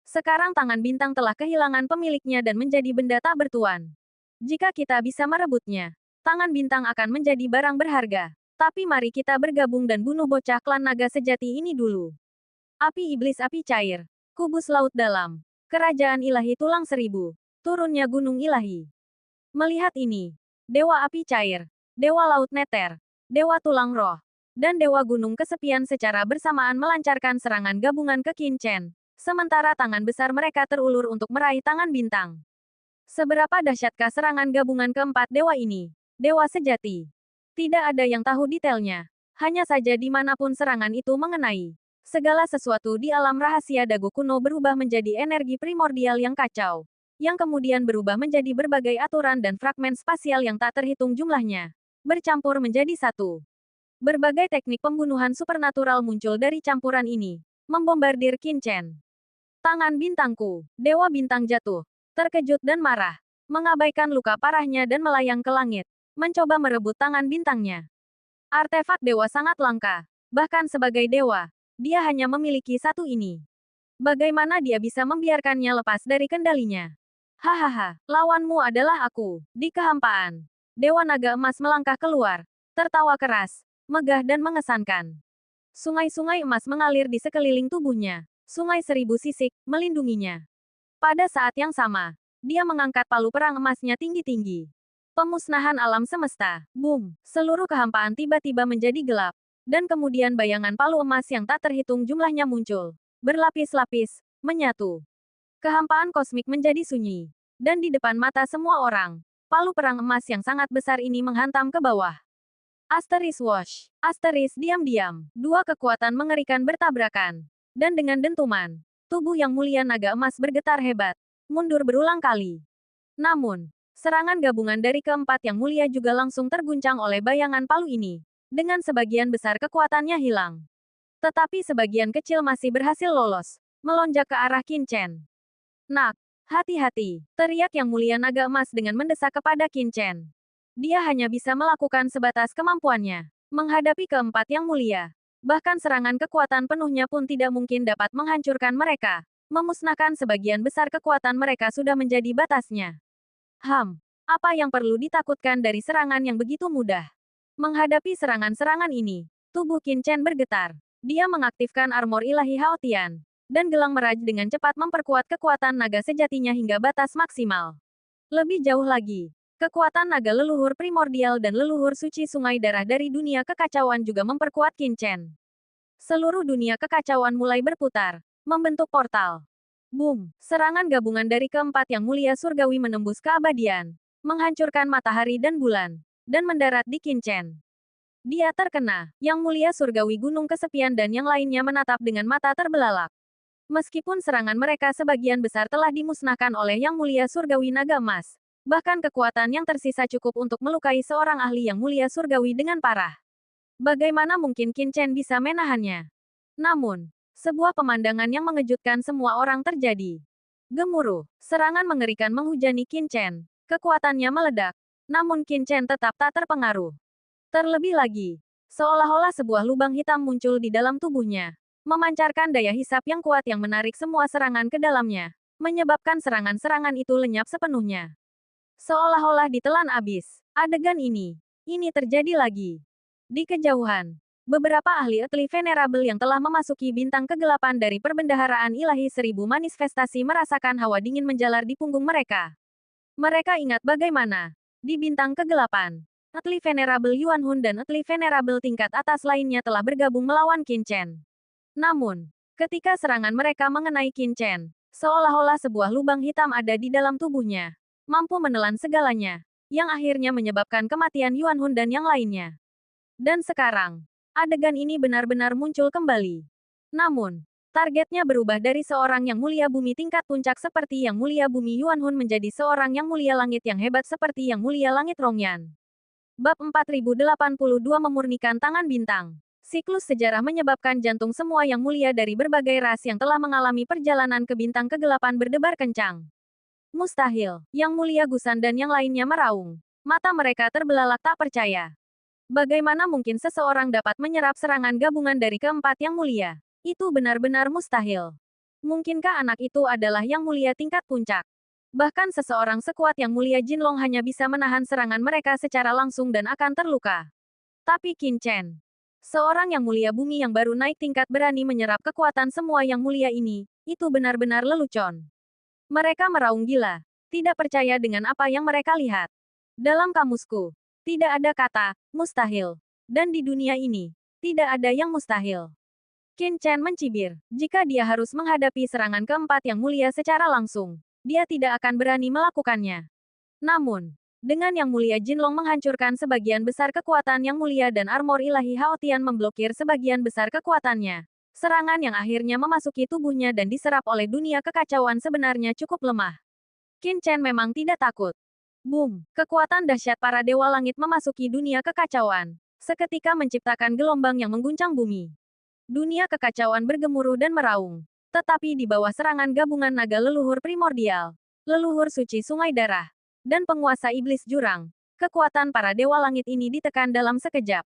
Sekarang tangan bintang telah kehilangan pemiliknya dan menjadi benda tak bertuan. Jika kita bisa merebutnya, tangan bintang akan menjadi barang berharga. Tapi mari kita bergabung dan bunuh bocah klan naga sejati ini dulu. Api iblis api cair, kubus laut dalam, kerajaan ilahi tulang 1000, turunnya gunung ilahi. Melihat ini, Dewa Api Cair, Dewa Laut Neter, Dewa Tulang Roh, dan Dewa Gunung Kesepian secara bersamaan melancarkan serangan gabungan ke Qin Chen, Sementara tangan besar mereka terulur untuk meraih tangan bintang. Seberapa dahsyatkah serangan gabungan keempat dewa ini? Dewa sejati. Tidak ada yang tahu detailnya. Hanya saja dimanapun serangan itu mengenai. Segala sesuatu di alam rahasia Dagu kuno berubah menjadi energi primordial yang kacau. Yang kemudian berubah menjadi berbagai aturan dan fragmen spasial yang tak terhitung jumlahnya. Bercampur menjadi satu. Berbagai teknik pembunuhan supernatural muncul dari campuran ini. Membombardir Qin Chen. Tangan bintangku, Dewa Bintang jatuh, terkejut dan marah, mengabaikan luka parahnya dan melayang ke langit, mencoba merebut tangan bintangnya. Artefak dewa sangat langka, bahkan sebagai dewa, dia hanya memiliki satu ini. Bagaimana dia bisa membiarkannya lepas dari kendalinya? Hahaha, lawanmu adalah aku, di kehampaan. Dewa Naga Emas melangkah keluar, tertawa keras, megah dan mengesankan. Sungai-sungai emas mengalir di sekeliling tubuhnya. Sungai seribu sisik, melindunginya. Pada saat yang sama, dia mengangkat palu perang emasnya tinggi-tinggi. Pemusnahan alam semesta. Boom! Seluruh kehampaan tiba-tiba menjadi gelap. Dan kemudian bayangan palu emas yang tak terhitung jumlahnya muncul. Berlapis-lapis, menyatu. Kehampaan kosmik menjadi sunyi. Dan di depan mata semua orang, palu perang emas yang sangat besar ini menghantam ke bawah. Asteris Wash. Asteris diam-diam. Dua kekuatan mengerikan bertabrakan. Dan dengan dentuman, tubuh yang mulia naga emas bergetar hebat, mundur berulang kali. Namun, serangan gabungan dari keempat yang mulia juga langsung terguncang oleh bayangan palu ini. Dengan sebagian besar kekuatannya hilang. Tetapi sebagian kecil masih berhasil lolos, melonjak ke arah Qin Chen. Nak, hati-hati, teriak yang mulia naga emas dengan mendesak kepada Qin Chen. Dia hanya bisa melakukan sebatas kemampuannya, menghadapi keempat yang mulia. Bahkan serangan kekuatan penuhnya pun tidak mungkin dapat menghancurkan mereka. Memusnahkan sebagian besar kekuatan mereka sudah menjadi batasnya. Apa yang perlu ditakutkan dari serangan yang begitu mudah? Menghadapi serangan-serangan ini, tubuh Qin Chen bergetar. Dia mengaktifkan armor ilahi Haotian. Dan gelang meraj dengan cepat memperkuat kekuatan naga sejatinya hingga batas maksimal. Lebih jauh lagi, kekuatan naga leluhur primordial dan leluhur suci sungai darah dari dunia kekacauan juga memperkuat Qin Chen. Seluruh dunia kekacauan mulai berputar, membentuk portal. Boom! Serangan gabungan dari keempat yang mulia surgawi menembus keabadian, menghancurkan matahari dan bulan, dan mendarat di Qin Chen. Dia terkena, yang mulia surgawi gunung kesepian dan yang lainnya menatap dengan mata terbelalak. Meskipun serangan mereka sebagian besar telah dimusnahkan oleh yang mulia surgawi naga emas, bahkan kekuatan yang tersisa cukup untuk melukai seorang ahli yang mulia surgawi dengan parah. Bagaimana mungkin Qin Chen bisa menahannya? Namun, sebuah pemandangan yang mengejutkan semua orang terjadi. Gemuruh, serangan mengerikan menghujani Qin Chen. Kekuatannya meledak. Namun Qin Chen tetap tak terpengaruh. Terlebih lagi, seolah-olah sebuah lubang hitam muncul di dalam tubuhnya, memancarkan daya hisap yang kuat yang menarik semua serangan ke dalamnya, menyebabkan serangan-serangan itu lenyap sepenuhnya. Seolah-olah ditelan abis. Adegan ini terjadi lagi. Di kejauhan, beberapa ahli etli venerabel yang telah memasuki bintang kegelapan dari perbendaharaan ilahi seribu manifestasi merasakan hawa dingin menjalar di punggung mereka. Mereka ingat bagaimana, di bintang kegelapan, etli venerabel Yuan Hun dan etli venerabel tingkat atas lainnya telah bergabung melawan Qin Chen. Namun, ketika serangan mereka mengenai Qin Chen, seolah-olah sebuah lubang hitam ada di dalam tubuhnya, mampu menelan segalanya, yang akhirnya menyebabkan kematian Yuan Hun dan yang lainnya. Dan sekarang, adegan ini benar-benar muncul kembali. Namun, targetnya berubah dari seorang yang mulia bumi tingkat puncak seperti yang mulia bumi Yuan Hun menjadi seorang yang mulia langit yang hebat seperti yang mulia langit Rongyan. Bab 4082 memurnikan tangan bintang. Siklus sejarah menyebabkan jantung semua yang mulia dari berbagai ras yang telah mengalami perjalanan ke bintang kegelapan berdebar kencang. Mustahil, yang mulia Gusan dan yang lainnya meraung. Mata mereka terbelalak tak percaya. Bagaimana mungkin seseorang dapat menyerap serangan gabungan dari keempat yang mulia? Itu benar-benar mustahil. Mungkinkah anak itu adalah yang mulia tingkat puncak? Bahkan seseorang sekuat yang mulia Jinlong hanya bisa menahan serangan mereka secara langsung dan akan terluka. Tapi Qin Chen, seorang yang mulia bumi yang baru naik tingkat berani menyerap kekuatan semua yang mulia ini, itu benar-benar lelucon. Mereka meraung gila, tidak percaya dengan apa yang mereka lihat. Dalam kamusku, tidak ada kata mustahil. Dan di dunia ini, tidak ada yang mustahil. Qin Chen mencibir. Jika dia harus menghadapi serangan keempat yang mulia secara langsung, dia tidak akan berani melakukannya. Namun, dengan Yang Mulia Jinlong menghancurkan sebagian besar kekuatan Yang Mulia dan armor ilahi Haotian memblokir sebagian besar kekuatannya. Serangan yang akhirnya memasuki tubuhnya dan diserap oleh dunia kekacauan sebenarnya cukup lemah. Qin Chen memang tidak takut. Boom! Kekuatan dahsyat para Dewa Langit memasuki dunia kekacauan. Seketika menciptakan gelombang yang mengguncang bumi. Dunia kekacauan bergemuruh dan meraung. Tetapi di bawah serangan gabungan naga leluhur primordial, leluhur suci sungai darah, dan penguasa iblis jurang, kekuatan para Dewa Langit ini ditekan dalam sekejap.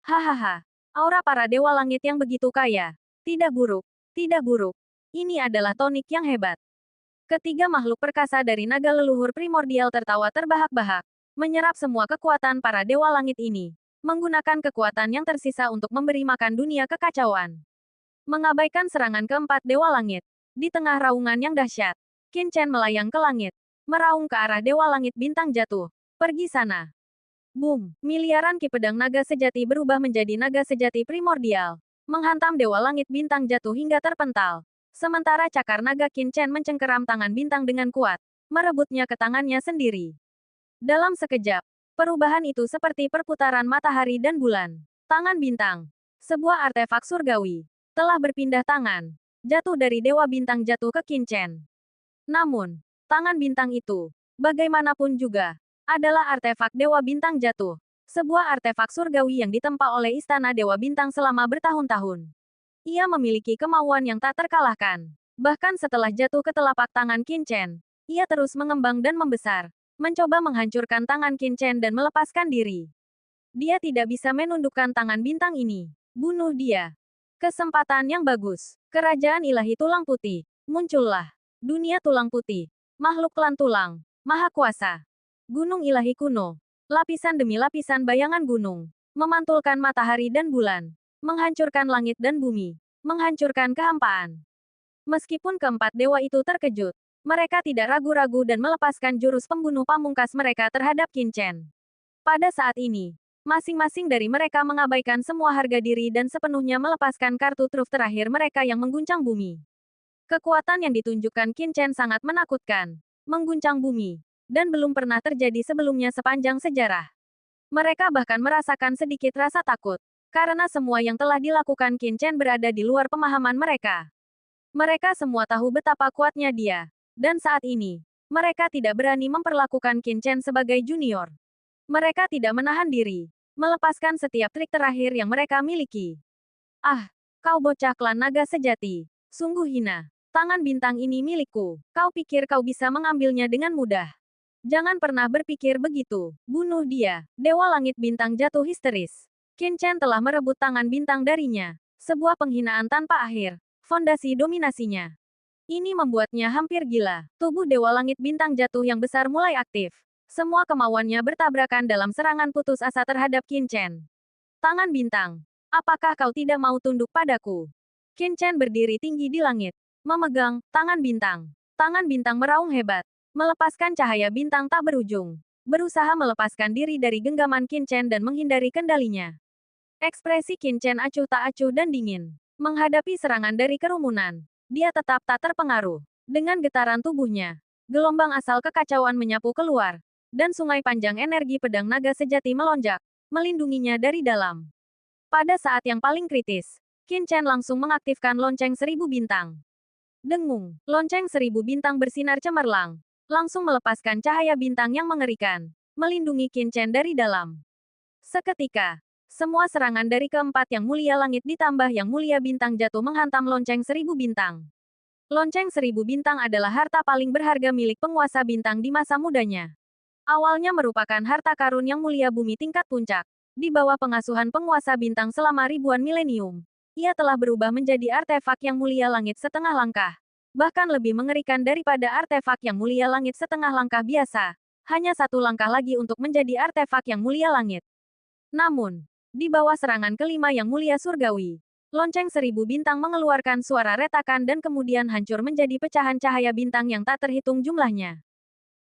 Hahaha, aura para Dewa Langit yang begitu kaya. Tidak buruk, tidak buruk. Ini adalah tonik yang hebat. Ketiga makhluk perkasa dari naga leluhur primordial tertawa terbahak-bahak, menyerap semua kekuatan para Dewa Langit ini, menggunakan kekuatan yang tersisa untuk memberi makan dunia kekacauan. Mengabaikan serangan keempat Dewa Langit, di tengah raungan yang dahsyat, Qin Chen melayang ke langit, meraung ke arah Dewa Langit bintang jatuh. Pergi sana. Boom! Miliaran ki pedang naga sejati berubah menjadi naga sejati primordial, menghantam Dewa Langit bintang jatuh hingga terpental. Sementara cakar naga Qin Chen mencengkeram tangan bintang dengan kuat, merebutnya ke tangannya sendiri. Dalam sekejap, perubahan itu seperti perputaran matahari dan bulan. Tangan bintang, sebuah artefak surgawi, telah berpindah tangan, jatuh dari Dewa Bintang jatuh ke Qin Chen. Namun, tangan bintang itu, bagaimanapun juga, adalah artefak Dewa Bintang jatuh. Sebuah artefak surgawi yang ditempa oleh Istana Dewa Bintang selama bertahun-tahun. Ia memiliki kemauan yang tak terkalahkan. Bahkan setelah jatuh ke telapak tangan Qin Chen, ia terus mengembang dan membesar, mencoba menghancurkan tangan Qin Chen dan melepaskan diri. Dia tidak bisa menundukkan tangan bintang ini. Bunuh dia. Kesempatan yang bagus. Kerajaan ilahi tulang putih. Muncullah. Dunia tulang putih. Makhluk klan tulang. Maha kuasa. Gunung ilahi kuno. Lapisan demi lapisan bayangan gunung. Memantulkan matahari dan bulan. Menghancurkan langit dan bumi. Menghancurkan kehampaan. Meskipun keempat dewa itu terkejut, mereka tidak ragu-ragu dan melepaskan jurus pembunuh pamungkas mereka terhadap Qin Chen. Pada saat ini, masing-masing dari mereka mengabaikan semua harga diri dan sepenuhnya melepaskan kartu truf terakhir mereka yang mengguncang bumi. Kekuatan yang ditunjukkan Qin Chen sangat menakutkan, mengguncang bumi, dan belum pernah terjadi sebelumnya sepanjang sejarah. Mereka bahkan merasakan sedikit rasa takut, karena semua yang telah dilakukan Qin Chen berada di luar pemahaman mereka. Mereka semua tahu betapa kuatnya dia, dan saat ini, mereka tidak berani memperlakukan Qin Chen sebagai junior. Mereka tidak menahan diri, melepaskan setiap trik terakhir yang mereka miliki. Ah, kau bocah klan naga sejati, sungguh hina. Tangan bintang ini milikku. Kau pikir kau bisa mengambilnya dengan mudah? Jangan pernah berpikir begitu. Bunuh dia. Dewa Langit bintang jatuh histeris. Qin Chen telah merebut tangan bintang darinya. Sebuah penghinaan tanpa akhir. Fondasi dominasinya. Ini membuatnya hampir gila. Tubuh Dewa Langit bintang jatuh yang besar mulai aktif. Semua kemauannya bertabrakan dalam serangan putus asa terhadap Qin Chen. Tangan bintang. Apakah kau tidak mau tunduk padaku? Qin Chen berdiri tinggi di langit. Memegang tangan bintang. Tangan bintang meraung hebat, melepaskan cahaya bintang tak berujung. Berusaha melepaskan diri dari genggaman Qin Chen dan menghindari kendalinya. Ekspresi Qin Chen acuh tak acuh dan dingin. Menghadapi serangan dari kerumunan, dia tetap tak terpengaruh. Dengan getaran tubuhnya, gelombang asal kekacauan menyapu keluar, dan sungai panjang energi pedang naga sejati melonjak, melindunginya dari dalam. Pada saat yang paling kritis, Qin Chen langsung mengaktifkan lonceng 1000 bintang. Dengung, lonceng 1000 bintang bersinar cemerlang, langsung melepaskan cahaya bintang yang mengerikan, melindungi Qin Chen dari dalam. Seketika, semua serangan dari keempat yang mulia langit ditambah yang mulia bintang jatuh menghantam lonceng 1000 bintang. Lonceng 1000 bintang adalah harta paling berharga milik penguasa bintang di masa mudanya. Awalnya merupakan harta karun yang mulia bumi tingkat puncak. Di bawah pengasuhan penguasa bintang selama ribuan milenium, ia telah berubah menjadi artefak yang mulia langit setengah langkah. Bahkan lebih mengerikan daripada artefak yang mulia langit setengah langkah biasa. Hanya satu langkah lagi untuk menjadi artefak yang mulia langit. Namun, di bawah serangan kelima yang mulia surgawi, lonceng 1000 bintang mengeluarkan suara retakan dan kemudian hancur menjadi pecahan cahaya bintang yang tak terhitung jumlahnya.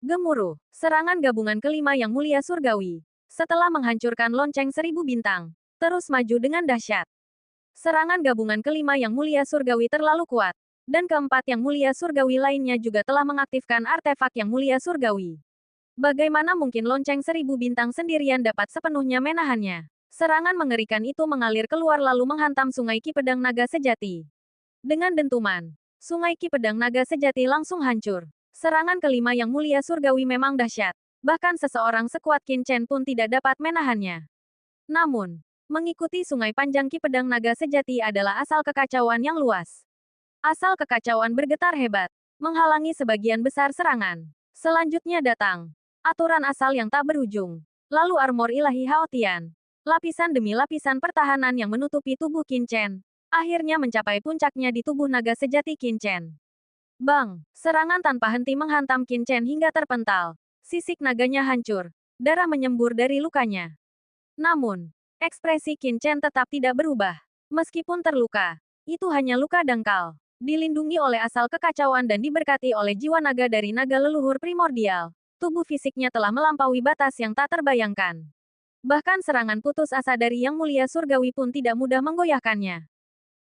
Gemuruh, serangan gabungan kelima yang mulia surgawi, setelah menghancurkan lonceng 1000 bintang, terus maju dengan dahsyat. Serangan gabungan kelima yang mulia surgawi terlalu kuat. Dan keempat yang mulia surgawi lainnya juga telah mengaktifkan artefak yang mulia surgawi. Bagaimana mungkin lonceng 1000 bintang sendirian dapat sepenuhnya menahannya? Serangan mengerikan itu mengalir keluar lalu menghantam sungai Ki Pedang Naga Sejati. Dengan dentuman, sungai Ki Pedang Naga Sejati langsung hancur. Serangan kelima yang mulia surgawi memang dahsyat. Bahkan seseorang sekuat Qin Chen pun tidak dapat menahannya. Namun, mengikuti sungai panjang Ki Pedang Naga Sejati adalah asal kekacauan yang luas. Asal kekacauan bergetar hebat, menghalangi sebagian besar serangan. Selanjutnya datang aturan asal yang tak berujung. Lalu armor ilahi Haotian. Lapisan demi lapisan pertahanan yang menutupi tubuh Qin Chen. Akhirnya mencapai puncaknya di tubuh naga sejati Qin Chen. Bang! Serangan tanpa henti menghantam Qin Chen hingga terpental. Sisik naganya hancur. Darah menyembur dari lukanya. Namun, ekspresi Qin Chen tetap tidak berubah. Meskipun terluka, itu hanya luka dangkal. Dilindungi oleh asal kekacauan dan diberkati oleh jiwa naga dari naga leluhur primordial. Tubuh fisiknya telah melampaui batas yang tak terbayangkan. Bahkan serangan putus asa dari Yang Mulia Surgawi pun tidak mudah menggoyahkannya.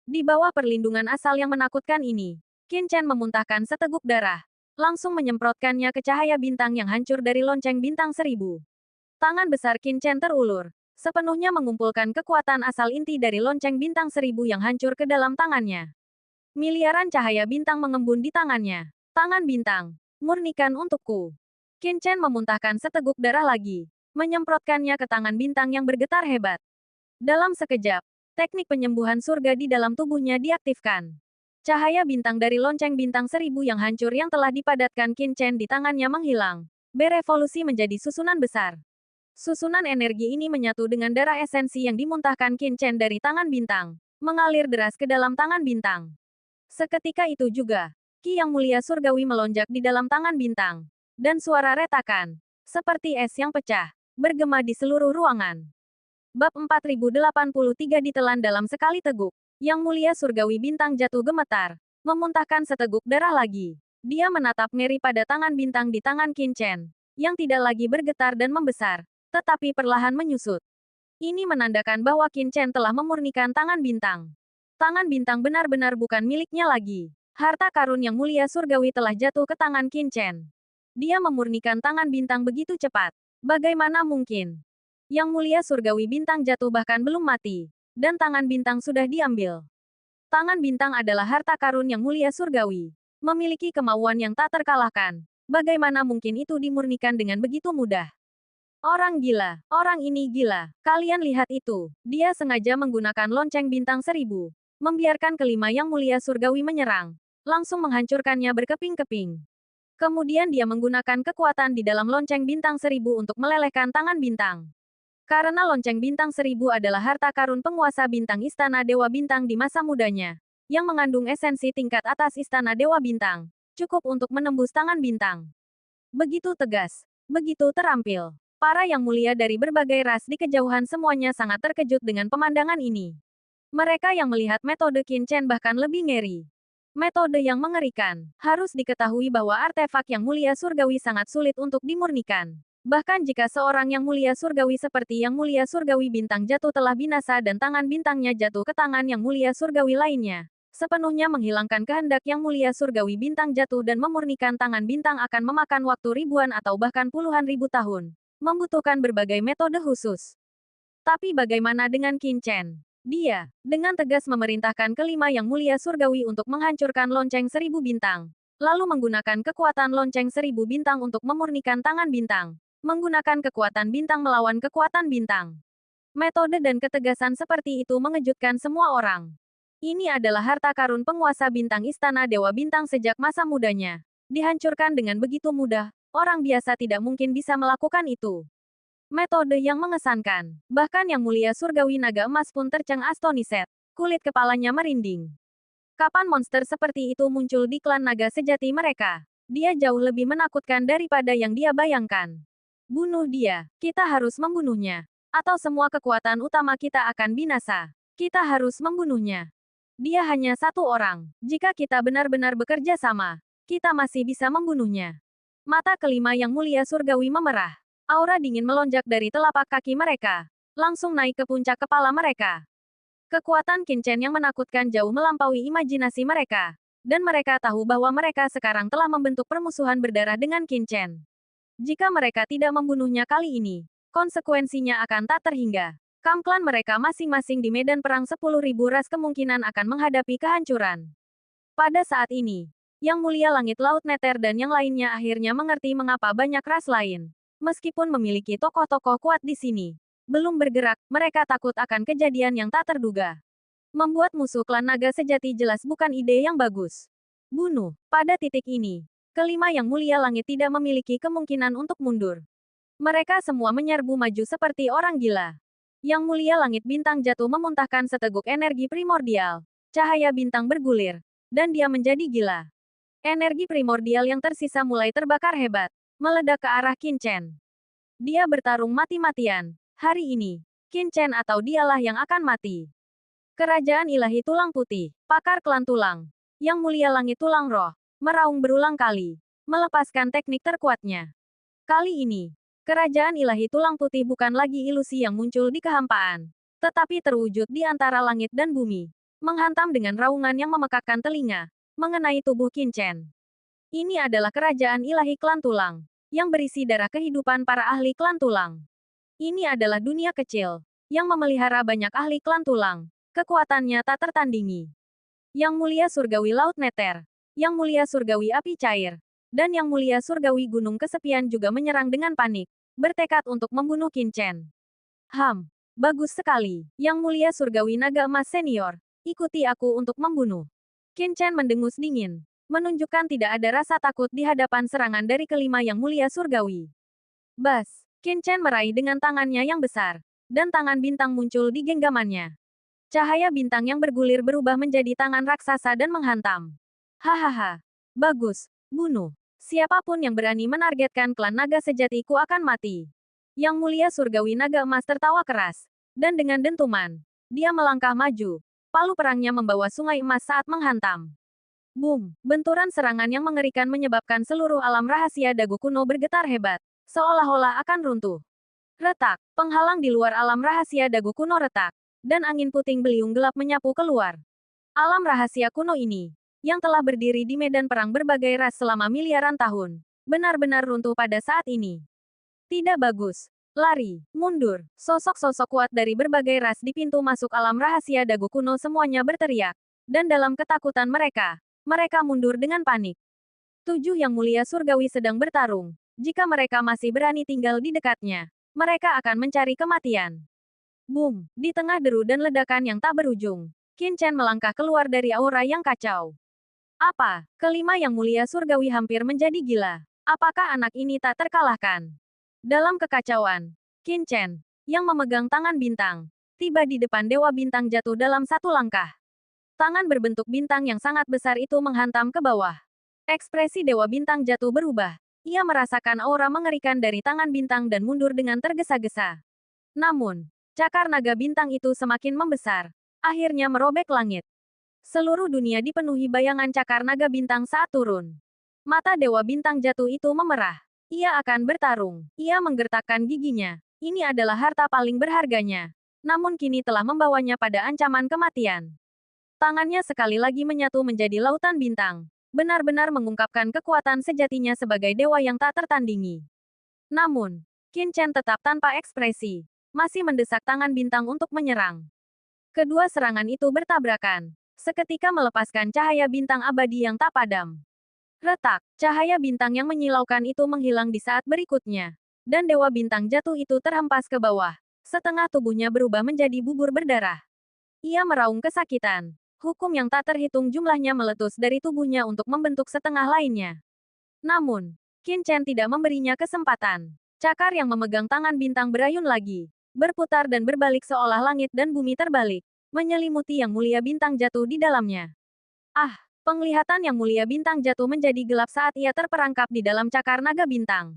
Di bawah perlindungan asal yang menakutkan ini, Qin Chen memuntahkan seteguk darah. Langsung menyemprotkannya ke cahaya bintang yang hancur dari lonceng bintang 1000. Tangan besar Qin Chen terulur. Sepenuhnya mengumpulkan kekuatan asal inti dari lonceng bintang 1000 yang hancur ke dalam tangannya. Miliaran cahaya bintang mengembun di tangannya. Tangan bintang, murnikan untukku. Qin Chen memuntahkan seteguk darah lagi, menyemprotkannya ke tangan bintang yang bergetar hebat. Dalam sekejap, teknik penyembuhan surga di dalam tubuhnya diaktifkan. Cahaya bintang dari lonceng bintang 1000 yang hancur yang telah dipadatkan Qin Chen di tangannya menghilang, berevolusi menjadi susunan besar. Susunan energi ini menyatu dengan darah esensi yang dimuntahkan Qin Chen dari tangan bintang, mengalir deras ke dalam tangan bintang. Seketika itu juga, Ki yang mulia surgawi melonjak di dalam tangan bintang. Dan suara retakan, seperti es yang pecah, bergema di seluruh ruangan. Bab 4083 ditelan dalam sekali teguk. Yang mulia surgawi bintang jatuh gemetar, memuntahkan seteguk darah lagi. Dia menatap ngeri pada tangan bintang di tangan Qin Chen, yang tidak lagi bergetar dan membesar, tetapi perlahan menyusut. Ini menandakan bahwa Qin Chen telah memurnikan tangan bintang. Tangan bintang benar-benar bukan miliknya lagi. Harta karun yang mulia surgawi telah jatuh ke tangan Qin Chen. Dia memurnikan tangan bintang begitu cepat. Bagaimana mungkin? Yang mulia surgawi bintang jatuh bahkan belum mati. Dan tangan bintang sudah diambil. Tangan bintang adalah harta karun yang mulia surgawi. Memiliki kemauan yang tak terkalahkan. Bagaimana mungkin itu dimurnikan dengan begitu mudah? Orang gila, orang ini gila. Kalian lihat itu. Dia sengaja menggunakan lonceng bintang 1000. Membiarkan kelima yang mulia surgawi menyerang. Langsung menghancurkannya berkeping-keping. Kemudian dia menggunakan kekuatan di dalam lonceng bintang 1000 untuk melelehkan tangan bintang. Karena lonceng bintang 1000 adalah harta karun penguasa bintang Istana Dewa Bintang di masa mudanya. Yang mengandung esensi tingkat atas Istana Dewa Bintang. Cukup untuk menembus tangan bintang. Begitu tegas. Begitu terampil. Para yang mulia dari berbagai ras di kejauhan semuanya sangat terkejut dengan pemandangan ini. Mereka yang melihat metode Qin Chen bahkan lebih ngeri. Metode yang mengerikan. Harus diketahui bahwa artefak yang mulia surgawi sangat sulit untuk dimurnikan. Bahkan jika seorang yang mulia surgawi seperti yang mulia surgawi bintang jatuh telah binasa dan tangan bintangnya jatuh ke tangan yang mulia surgawi lainnya. Sepenuhnya menghilangkan kehendak yang mulia surgawi bintang jatuh dan memurnikan tangan bintang akan memakan waktu ribuan atau bahkan puluhan ribu tahun. Membutuhkan berbagai metode khusus. Tapi bagaimana dengan Qin Chen? Dia, dengan tegas memerintahkan kelima yang mulia surgawi untuk menghancurkan lonceng 1000 bintang. Lalu menggunakan kekuatan lonceng 1000 bintang untuk memurnikan tangan bintang. Menggunakan kekuatan bintang melawan kekuatan bintang. Metode dan ketegasan seperti itu mengejutkan semua orang. Ini adalah harta karun penguasa bintang Istana Dewa Bintang sejak masa mudanya. Dihancurkan dengan begitu mudah. Orang biasa tidak mungkin bisa melakukan itu. Metode yang mengesankan. Bahkan yang mulia surgawi naga emas pun tercengang astoniset. Kulit kepalanya merinding. Kapan monster seperti itu muncul di klan naga sejati mereka? Dia jauh lebih menakutkan daripada yang dia bayangkan. Bunuh dia. Kita harus membunuhnya. Atau semua kekuatan utama kita akan binasa. Kita harus membunuhnya. Dia hanya satu orang. Jika kita benar-benar bekerja sama, kita masih bisa membunuhnya. Mata kelima yang mulia surgawi memerah. Aura dingin melonjak dari telapak kaki mereka. Langsung naik ke puncak kepala mereka. Kekuatan Qin Chen yang menakutkan jauh melampaui imajinasi mereka. Dan mereka tahu bahwa mereka sekarang telah membentuk permusuhan berdarah dengan Qin Chen. Jika mereka tidak membunuhnya kali ini, konsekuensinya akan tak terhingga. Klan mereka masing-masing di medan perang 10.000 ras kemungkinan akan menghadapi kehancuran. Pada saat ini, Yang Mulia Langit Laut Nether dan yang lainnya akhirnya mengerti mengapa banyak ras lain, meskipun memiliki tokoh-tokoh kuat di sini, belum bergerak, mereka takut akan kejadian yang tak terduga. Membuat musuh klan naga sejati jelas bukan ide yang bagus. Bunuh. Pada titik ini, kelima Yang Mulia Langit tidak memiliki kemungkinan untuk mundur. Mereka semua menyerbu maju seperti orang gila. Yang Mulia Langit Bintang jatuh memuntahkan seteguk energi primordial. Cahaya bintang bergulir, dan dia menjadi gila. Energi primordial yang tersisa mulai terbakar hebat, meledak ke arah Qin Chen. Dia bertarung mati-matian. Hari ini, Qin Chen atau dialah yang akan mati. Kerajaan Ilahi Tulang Putih, pakar klan tulang, Yang Mulia Langit Tulang Roh, meraung berulang kali, melepaskan teknik terkuatnya. Kali ini, Kerajaan Ilahi Tulang Putih bukan lagi ilusi yang muncul di kehampaan, tetapi terwujud di antara langit dan bumi, menghantam dengan raungan yang memekakkan telinga, mengenai tubuh Qin Chen. Ini adalah kerajaan ilahi klan tulang, yang berisi darah kehidupan para ahli klan tulang. Ini adalah dunia kecil, yang memelihara banyak ahli klan tulang. Kekuatannya tak tertandingi. Yang Mulia Surgawi Laut Nether, Yang Mulia Surgawi Api Cair, dan Yang Mulia Surgawi Gunung Kesepian juga menyerang dengan panik, bertekad untuk membunuh Qin Chen. Bagus sekali. Yang Mulia Surgawi Naga Emas Senior, ikuti aku untuk membunuh. Qin Chen mendengus dingin, menunjukkan tidak ada rasa takut di hadapan serangan dari kelima Yang Mulia Surgawi. Bas, Qin Chen meraih dengan tangannya yang besar, dan tangan bintang muncul di genggamannya. Cahaya bintang yang bergulir berubah menjadi tangan raksasa dan menghantam. Hahaha. Bagus, bunuh. Siapapun yang berani menargetkan klan naga sejatiku akan mati. Yang Mulia Surgawi Naga Emas tertawa keras, dan dengan dentuman, dia melangkah maju. Palu perangnya membawa sungai emas saat menghantam. Boom! Benturan serangan yang mengerikan menyebabkan seluruh alam rahasia dagu kuno bergetar hebat, seolah-olah akan runtuh. Retak! Penghalang di luar alam rahasia dagu kuno retak, dan angin puting beliung gelap menyapu keluar. Alam rahasia kuno ini, yang telah berdiri di medan perang berbagai ras selama miliaran tahun, benar-benar runtuh pada saat ini. Tidak bagus. Lari, mundur. Sosok-sosok kuat dari berbagai ras di pintu masuk alam rahasia dagu kuno semuanya berteriak. Dan dalam ketakutan mereka, mereka mundur dengan panik. 7 Yang Mulia Surgawi sedang bertarung. Jika mereka masih berani tinggal di dekatnya, mereka akan mencari kematian. Boom! Di tengah deru dan ledakan yang tak berujung, Qin Chen melangkah keluar dari aura yang kacau. Apa? Kelima Yang Mulia Surgawi hampir menjadi gila. Apakah anak ini tak terkalahkan? Dalam kekacauan, Qin Chen, yang memegang tangan bintang, tiba di depan Dewa Bintang jatuh dalam satu langkah. Tangan berbentuk bintang yang sangat besar itu menghantam ke bawah. Ekspresi Dewa Bintang jatuh berubah. Ia merasakan aura mengerikan dari tangan bintang dan mundur dengan tergesa-gesa. Namun, cakar naga bintang itu semakin membesar, akhirnya merobek langit. Seluruh dunia dipenuhi bayangan cakar naga bintang saat turun. Mata Dewa Bintang jatuh itu memerah. Ia akan bertarung. Ia menggertakkan giginya. Ini adalah harta paling berharganya. Namun kini telah membawanya pada ancaman kematian. Tangannya sekali lagi menyatu menjadi lautan bintang. Benar-benar mengungkapkan kekuatan sejatinya sebagai dewa yang tak tertandingi. Namun, Qin Chen tetap tanpa ekspresi. Masih mendesak tangan bintang untuk menyerang. Kedua serangan itu bertabrakan. Seketika melepaskan cahaya bintang abadi yang tak padam. Retak, cahaya bintang yang menyilaukan itu menghilang di saat berikutnya. Dan Dewa Bintang jatuh itu terhempas ke bawah. Setengah tubuhnya berubah menjadi bubur berdarah. Ia meraung kesakitan. Hukum yang tak terhitung jumlahnya meletus dari tubuhnya untuk membentuk setengah lainnya. Namun, Qin Chen tidak memberinya kesempatan. Cakar yang memegang tangan bintang berayun lagi. Berputar dan berbalik seolah langit dan bumi terbalik. Menyelimuti Yang Mulia Bintang jatuh di dalamnya. Ah! Penglihatan Yang Mulia Bintang jatuh menjadi gelap saat ia terperangkap di dalam cakar naga bintang.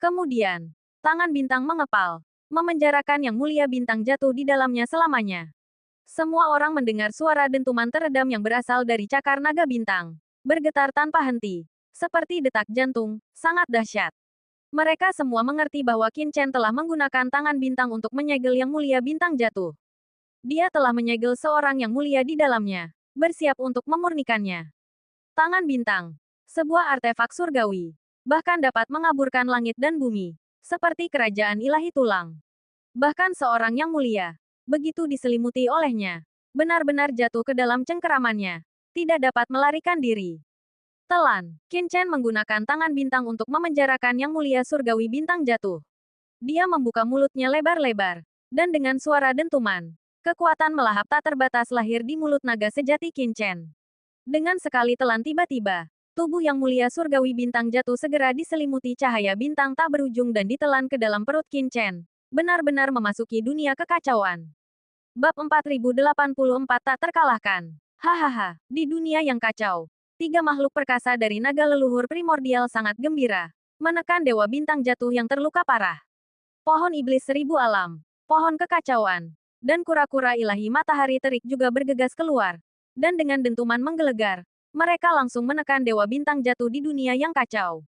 Kemudian, tangan bintang mengepal, memenjarakan Yang Mulia Bintang jatuh di dalamnya selamanya. Semua orang mendengar suara dentuman teredam yang berasal dari cakar naga bintang, bergetar tanpa henti, seperti detak jantung, sangat dahsyat. Mereka semua mengerti bahwa Qin Chen telah menggunakan tangan bintang untuk menyegel Yang Mulia Bintang jatuh. Dia telah menyegel seorang yang mulia di dalamnya, bersiap untuk memurnikannya. Tangan bintang. Sebuah artefak surgawi. Bahkan dapat mengaburkan langit dan bumi. Seperti kerajaan ilahi tulang. Bahkan seorang yang mulia. Begitu diselimuti olehnya. Benar-benar jatuh ke dalam cengkeramannya. Tidak dapat melarikan diri. Telan. Qin Chen menggunakan tangan bintang untuk memenjarakan yang mulia surgawi bintang jatuh. Dia membuka mulutnya lebar-lebar. Dan dengan suara dentuman, kekuatan melahap tak terbatas lahir di mulut naga sejati Qin Chen. Dengan sekali telan tiba-tiba, tubuh yang mulia surgawi bintang jatuh segera diselimuti cahaya bintang tak berujung dan ditelan ke dalam perut Qin Chen. Benar-benar memasuki dunia kekacauan. Bab 4084 tak terkalahkan. Hahaha, di dunia yang kacau, tiga makhluk perkasa dari naga leluhur primordial sangat gembira, menekan dewa bintang jatuh yang terluka parah. Pohon iblis seribu alam, pohon kekacauan, dan kura-kura ilahi matahari terik juga bergegas keluar. Dan dengan dentuman menggelegar, mereka langsung menekan dewa bintang jatuh di dunia yang kacau.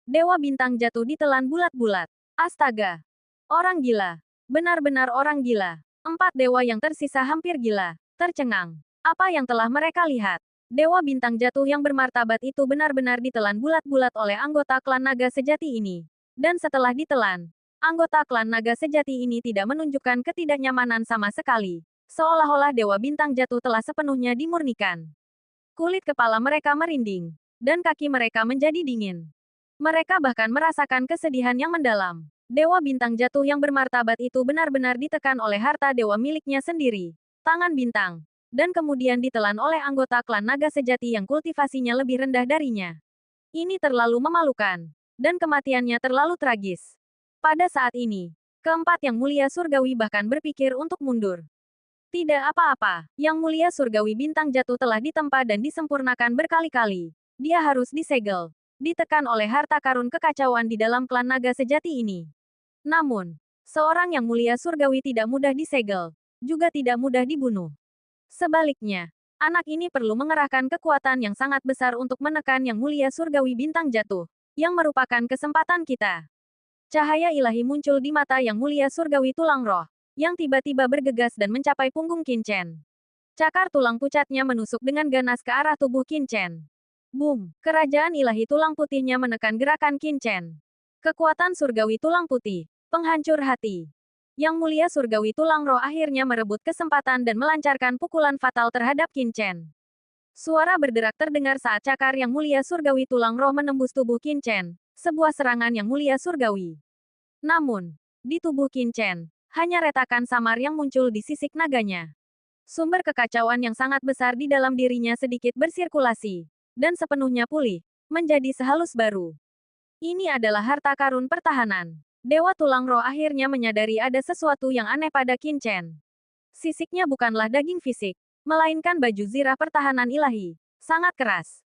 Dewa bintang jatuh ditelan bulat-bulat. Astaga! Orang gila. Benar-benar orang gila. Empat dewa yang tersisa hampir gila, tercengang. Apa yang telah mereka lihat? Dewa bintang jatuh yang bermartabat itu benar-benar ditelan bulat-bulat oleh anggota klan naga sejati ini. Dan setelah ditelan, anggota klan naga sejati ini tidak menunjukkan ketidaknyamanan sama sekali. Seolah-olah dewa bintang jatuh telah sepenuhnya dimurnikan. Kulit kepala mereka merinding. Dan kaki mereka menjadi dingin. Mereka bahkan merasakan kesedihan yang mendalam. Dewa bintang jatuh yang bermartabat itu benar-benar ditekan oleh harta dewa miliknya sendiri. Tangan bintang. Dan kemudian ditelan oleh anggota klan naga sejati yang kultivasinya lebih rendah darinya. Ini terlalu memalukan. Dan kematiannya terlalu tragis. Pada saat ini, keempat yang mulia surgawi bahkan berpikir untuk mundur. Tidak apa-apa, yang mulia surgawi bintang jatuh telah ditempa dan disempurnakan berkali-kali. Dia harus disegel, ditekan oleh harta karun kekacauan di dalam klan naga sejati ini. Namun, seorang yang mulia surgawi tidak mudah disegel, juga tidak mudah dibunuh. Sebaliknya, anak ini perlu mengerahkan kekuatan yang sangat besar untuk menekan yang mulia surgawi bintang jatuh, yang merupakan kesempatan kita. Cahaya ilahi muncul di mata yang mulia surgawi tulang roh, yang tiba-tiba bergegas dan mencapai punggung Qin Chen. Cakar tulang pucatnya menusuk dengan ganas ke arah tubuh Qin Chen. Boom! Kerajaan ilahi tulang putihnya menekan gerakan Qin Chen. Kekuatan surgawi tulang putih, penghancur hati. Yang mulia surgawi tulang roh akhirnya merebut kesempatan dan melancarkan pukulan fatal terhadap Qin Chen. Suara berderak terdengar saat cakar yang mulia surgawi tulang roh menembus tubuh Qin Chen. Sebuah serangan yang mulia surgawi. Namun, di tubuh Qin Chen, hanya retakan samar yang muncul di sisik naganya. Sumber kekacauan yang sangat besar di dalam dirinya sedikit bersirkulasi, dan sepenuhnya pulih, menjadi sehalus baru. Ini adalah harta karun pertahanan. Dewa tulang roh akhirnya menyadari ada sesuatu yang aneh pada Qin Chen. Sisiknya bukanlah daging fisik, melainkan baju zirah pertahanan ilahi, sangat keras.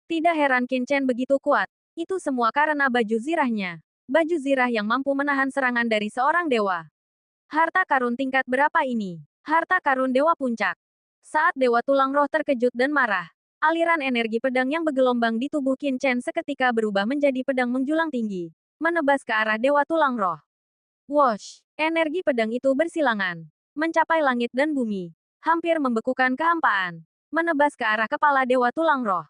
Tidak heran Qin Chen begitu kuat. Itu semua karena baju zirahnya. Baju zirah yang mampu menahan serangan dari seorang dewa. Harta karun tingkat berapa ini? Harta karun dewa puncak. Saat dewa tulang roh terkejut dan marah, aliran energi pedang yang bergelombang di tubuh Qin Chen seketika berubah menjadi pedang menjulang tinggi, menebas ke arah dewa tulang roh. Wosh! Energi pedang itu bersilangan, mencapai langit dan bumi, hampir membekukan kehampaan, menebas ke arah kepala dewa tulang roh.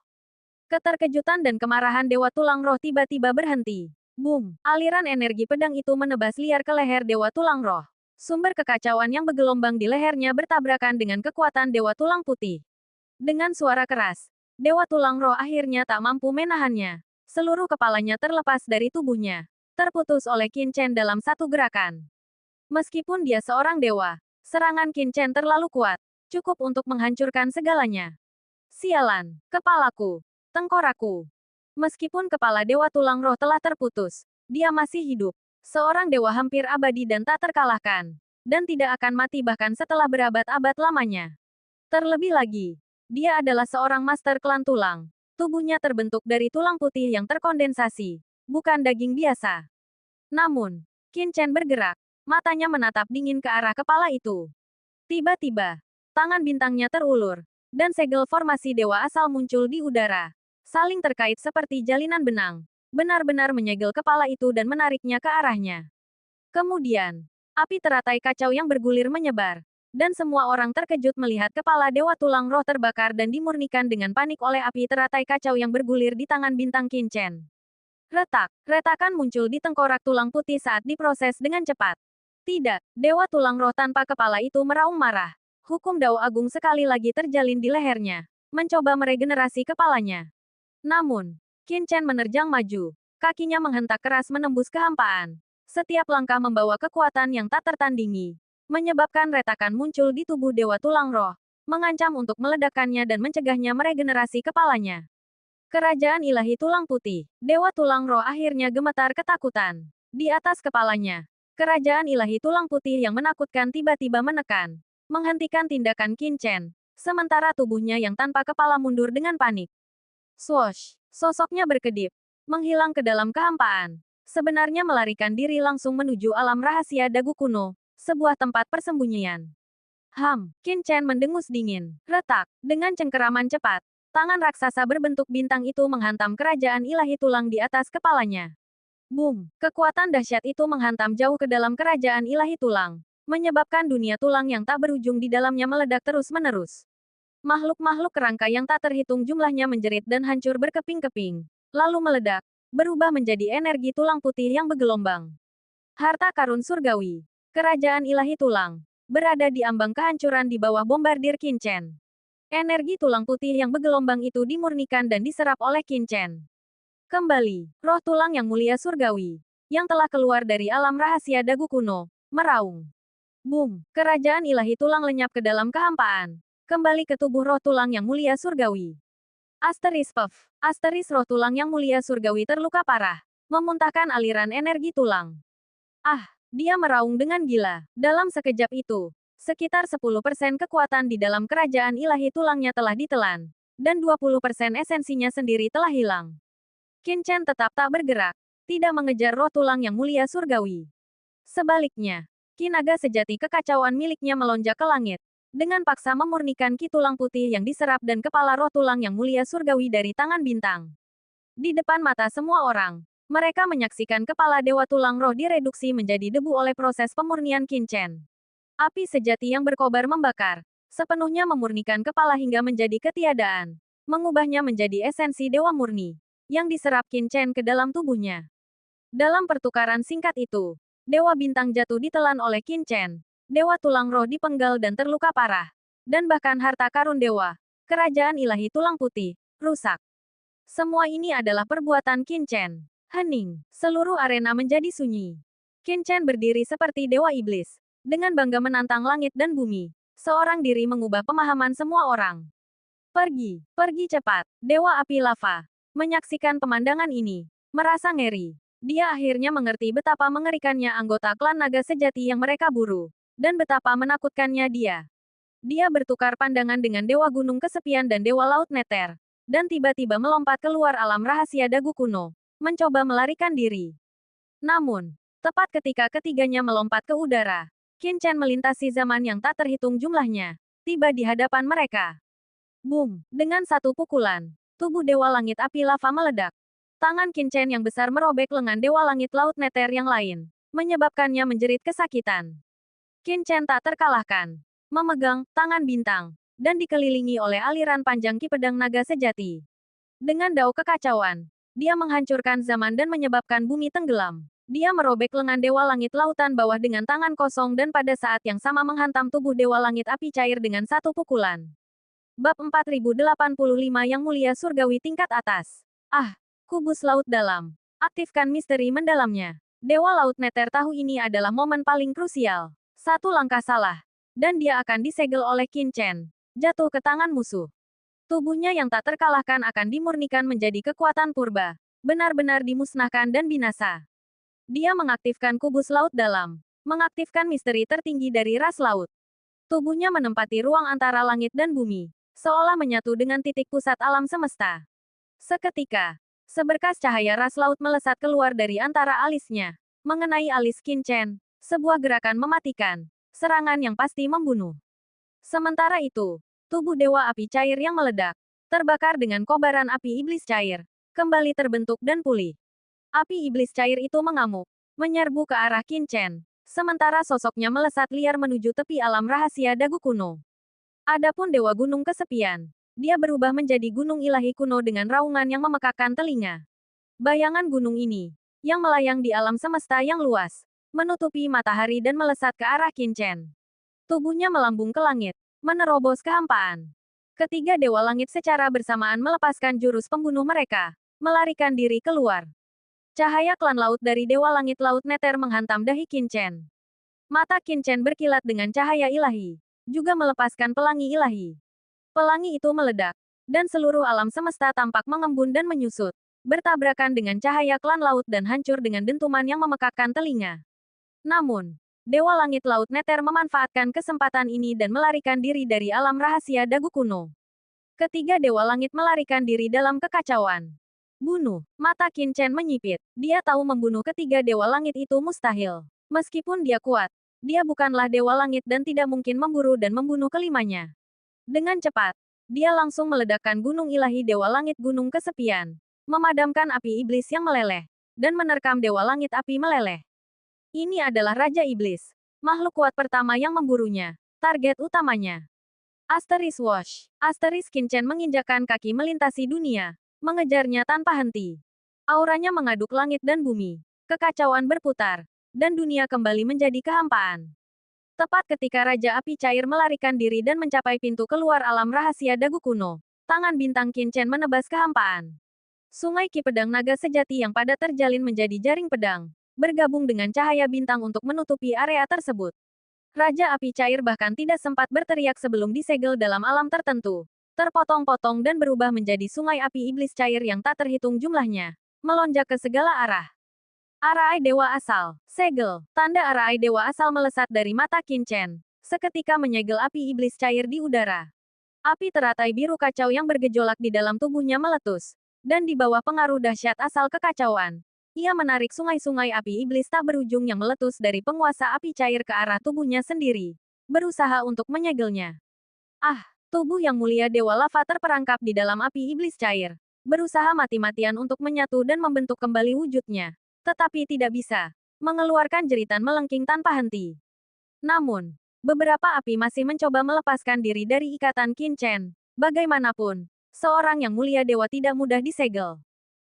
Keterkejutan dan kemarahan dewa tulang roh tiba-tiba berhenti. Boom! Aliran energi pedang itu menebas liar ke leher dewa tulang roh. Sumber kekacauan yang bergelombang di lehernya bertabrakan dengan kekuatan dewa tulang putih. Dengan suara keras, dewa tulang roh akhirnya tak mampu menahannya. Seluruh kepalanya terlepas dari tubuhnya, terputus oleh Qin Chen dalam satu gerakan. Meskipun dia seorang dewa, serangan Qin Chen terlalu kuat, cukup untuk menghancurkan segalanya. Sialan, kepalaku. Tengkorakku. Meskipun kepala dewa tulang roh telah terputus, dia masih hidup. Seorang dewa hampir abadi dan tak terkalahkan. Dan tidak akan mati bahkan setelah berabad-abad lamanya. Terlebih lagi, dia adalah seorang master klan tulang. Tubuhnya terbentuk dari tulang putih yang terkondensasi, bukan daging biasa. Namun, Qin Chen bergerak. Matanya menatap dingin ke arah kepala itu. Tiba-tiba, tangan bintangnya terulur, dan segel formasi dewa asal muncul di udara. Saling terkait seperti jalinan benang, benar-benar menyegel kepala itu dan menariknya ke arahnya. Kemudian, api teratai kacau yang bergulir menyebar, Dan semua orang terkejut melihat kepala Dewa Tulang Roh terbakar dan dimurnikan dengan panik oleh api teratai kacau yang bergulir di tangan bintang Qin Chen. Retak, retakan muncul di tengkorak tulang putih saat diproses dengan cepat. Tidak, Dewa Tulang Roh tanpa kepala itu meraung marah. Hukum Dao Agung sekali lagi terjalin di lehernya, mencoba meregenerasi kepalanya. Namun, Qin Chen menerjang maju. Kakinya menghentak keras menembus kehampaan. Setiap langkah membawa kekuatan yang tak tertandingi, menyebabkan retakan muncul di tubuh Dewa Tulang Roh, mengancam untuk meledakkannya dan mencegahnya meregenerasi kepalanya. Kerajaan Ilahi Tulang Putih, Dewa Tulang Roh akhirnya gemetar ketakutan. Di atas kepalanya, Kerajaan Ilahi Tulang Putih yang menakutkan tiba-tiba menekan, menghentikan tindakan Qin Chen, sementara tubuhnya yang tanpa kepala mundur dengan panik. Swoosh! Sosoknya berkedip, menghilang ke dalam kehampaan. Sebenarnya melarikan diri langsung menuju alam rahasia Dagu kuno, sebuah tempat persembunyian. Qin Chen mendengus dingin. Retak, dengan cengkeraman cepat, tangan raksasa berbentuk bintang itu menghantam kerajaan ilahi tulang di atas kepalanya. Boom! Kekuatan dahsyat itu menghantam jauh ke dalam kerajaan ilahi tulang, menyebabkan dunia tulang yang tak berujung di dalamnya meledak terus-menerus. Makhluk-makhluk kerangka yang tak terhitung jumlahnya menjerit dan hancur berkeping-keping, lalu meledak, berubah menjadi energi tulang putih yang bergelombang. Harta karun surgawi. Kerajaan ilahi tulang, berada di ambang kehancuran di bawah bombardir Qin Chen. Energi tulang putih yang bergelombang itu dimurnikan dan diserap oleh Qin Chen. Kembali, roh tulang yang mulia surgawi, yang telah keluar dari alam rahasia Dagu kuno, meraung. Boom! Kerajaan ilahi tulang lenyap ke dalam kehampaan, kembali ke tubuh roh tulang yang mulia surgawi. Asteris roh tulang yang mulia surgawi terluka parah, memuntahkan aliran energi tulang. Dia meraung dengan gila. Dalam sekejap itu, sekitar 10% kekuatan di dalam kerajaan ilahi tulangnya telah ditelan, dan 20% esensinya sendiri telah hilang. Qin Chen tetap tak bergerak, tidak mengejar roh tulang yang mulia surgawi. Sebaliknya, ki naga sejati kekacauan miliknya melonjak ke langit, dengan paksa memurnikan ki tulang putih yang diserap dan kepala roh tulang yang mulia surgawi dari tangan bintang. Di depan mata semua orang, mereka menyaksikan kepala Dewa Tulang Roh direduksi menjadi debu oleh proses pemurnian Qin Chen. Api sejati yang berkobar membakar, sepenuhnya memurnikan kepala hingga menjadi ketiadaan, mengubahnya menjadi esensi Dewa Murni, yang diserap Qin Chen ke dalam tubuhnya. Dalam pertukaran singkat itu, Dewa Bintang jatuh ditelan oleh Qin Chen, Dewa Tulang Roh dipenggal dan terluka parah, dan bahkan harta karun Dewa, Kerajaan Ilahi Tulang Putih, rusak. Semua ini adalah perbuatan Qin Chen. Hening, seluruh arena menjadi sunyi. Qin Chen berdiri seperti Dewa Iblis, dengan bangga menantang langit dan bumi. Seorang diri mengubah pemahaman semua orang. Pergi cepat, Dewa Api Lava. Menyaksikan pemandangan ini, merasa ngeri. Dia akhirnya mengerti betapa mengerikannya anggota klan naga sejati yang mereka buru, dan betapa menakutkannya dia. Dia bertukar pandangan dengan Dewa Gunung Kesepian dan Dewa Laut Neter, dan tiba-tiba melompat keluar alam rahasia Dagu kuno, mencoba melarikan diri. Namun, tepat ketika ketiganya melompat ke udara, Qin Chen melintasi zaman yang tak terhitung jumlahnya, tiba di hadapan mereka. Boom! Dengan satu pukulan, tubuh Dewa Langit Api Lava meledak. Tangan Qin Chen yang besar merobek lengan Dewa Langit Laut Neter yang lain, menyebabkannya menjerit kesakitan. Qin Chen tak terkalahkan, memegang tangan bintang, dan dikelilingi oleh aliran panjang Ki Pedang Naga Sejati. Dengan dao kekacauan, dia menghancurkan zaman dan menyebabkan bumi tenggelam. Dia merobek lengan Dewa Langit Lautan Bawah dengan tangan kosong dan pada saat yang sama menghantam tubuh Dewa Langit Api Cair dengan satu pukulan. Bab 4085 Yang Mulia Surgawi Tingkat Atas. Kubus Laut Dalam. Aktifkan misteri mendalamnya. Dewa Laut Neter tahu ini adalah momen paling krusial. Satu langkah salah, dan dia akan disegel oleh Qin Chen, jatuh ke tangan musuh. Tubuhnya yang tak terkalahkan akan dimurnikan menjadi kekuatan purba, benar-benar dimusnahkan dan binasa. Dia mengaktifkan kubus laut dalam, mengaktifkan misteri tertinggi dari ras laut. Tubuhnya menempati ruang antara langit dan bumi, seolah menyatu dengan titik pusat alam semesta. Seketika, seberkas cahaya ras laut melesat keluar dari antara alisnya, mengenai alis Qin Chen, sebuah gerakan mematikan, serangan yang pasti membunuh. Sementara itu, tubuh Dewa Api Cair yang meledak, terbakar dengan kobaran api iblis cair, kembali terbentuk dan pulih. Api iblis cair itu mengamuk, menyerbu ke arah Qin Chen, Sementara sosoknya melesat liar menuju tepi alam rahasia dagu kuno. Adapun Dewa Gunung Kesepian, dia berubah menjadi gunung ilahi kuno dengan raungan yang memekakkan telinga. Bayangan gunung ini, yang melayang di alam semesta yang luas, menutupi matahari dan melesat ke arah Qin Chen. Tubuhnya melambung ke langit, menerobos kehampaan. Ketiga Dewa Langit secara bersamaan melepaskan jurus pembunuh mereka, melarikan diri keluar. Cahaya klan laut dari Dewa Langit Laut Neter menghantam dahi Qin Chen. Mata Qin Chen berkilat dengan cahaya ilahi, juga melepaskan pelangi ilahi. Pelangi itu meledak, dan seluruh alam semesta tampak mengembun dan menyusut, bertabrakan dengan cahaya klan laut dan hancur dengan dentuman yang memekakkan telinga. Namun, Dewa Langit Laut Neter memanfaatkan kesempatan ini dan melarikan diri dari alam rahasia dagu kuno. Ketiga Dewa Langit melarikan diri dalam kekacauan. Bunuh. Mata Qin Chen menyipit. Dia tahu membunuh ketiga Dewa Langit itu mustahil. Meskipun dia kuat, dia bukanlah Dewa Langit dan tidak mungkin memburu dan membunuh kelimanya. Dengan cepat, dia langsung meledakkan gunung ilahi Dewa Langit Gunung Kesepian, memadamkan api iblis yang meleleh, dan menerkam Dewa Langit Api Meleleh. Ini adalah Raja Iblis, makhluk kuat pertama yang memburunya, target utamanya. Asteris Wash. Asteris Qin Chen menginjakkan kaki melintasi dunia, mengejarnya tanpa henti. Auranya mengaduk langit dan bumi. Kekacauan berputar, dan dunia kembali menjadi kehampaan. Tepat ketika Raja Api Cair melarikan diri dan mencapai pintu keluar alam rahasia dagu kuno, tangan bintang Qin Chen menebas kehampaan. Sungai Ki Pedang Naga Sejati yang padat terjalin menjadi jaring pedang, bergabung dengan cahaya bintang untuk menutupi area tersebut. Raja Api Cair bahkan tidak sempat berteriak sebelum disegel dalam alam tertentu. Terpotong-potong dan berubah menjadi sungai api iblis cair yang tak terhitung jumlahnya. Melonjak ke segala arah. Arai Dewa Asal. Segel. Tanda Arai Dewa Asal melesat dari mata Qin Chen. Seketika menyegel api iblis cair di udara. Api teratai biru kacau yang bergejolak di dalam tubuhnya meletus. Dan di bawah pengaruh dahsyat asal kekacauan, ia menarik sungai-sungai api iblis tak berujung yang meletus dari penguasa api cair ke arah tubuhnya sendiri, berusaha untuk menyegelnya. Ah, tubuh yang mulia Dewa Lava terperangkap di dalam api iblis cair, berusaha mati-matian untuk menyatu dan membentuk kembali wujudnya, tetapi tidak bisa, mengeluarkan jeritan melengking tanpa henti. Namun, beberapa api masih mencoba melepaskan diri dari ikatan Qin Chen. Bagaimanapun, seorang yang mulia dewa tidak mudah disegel.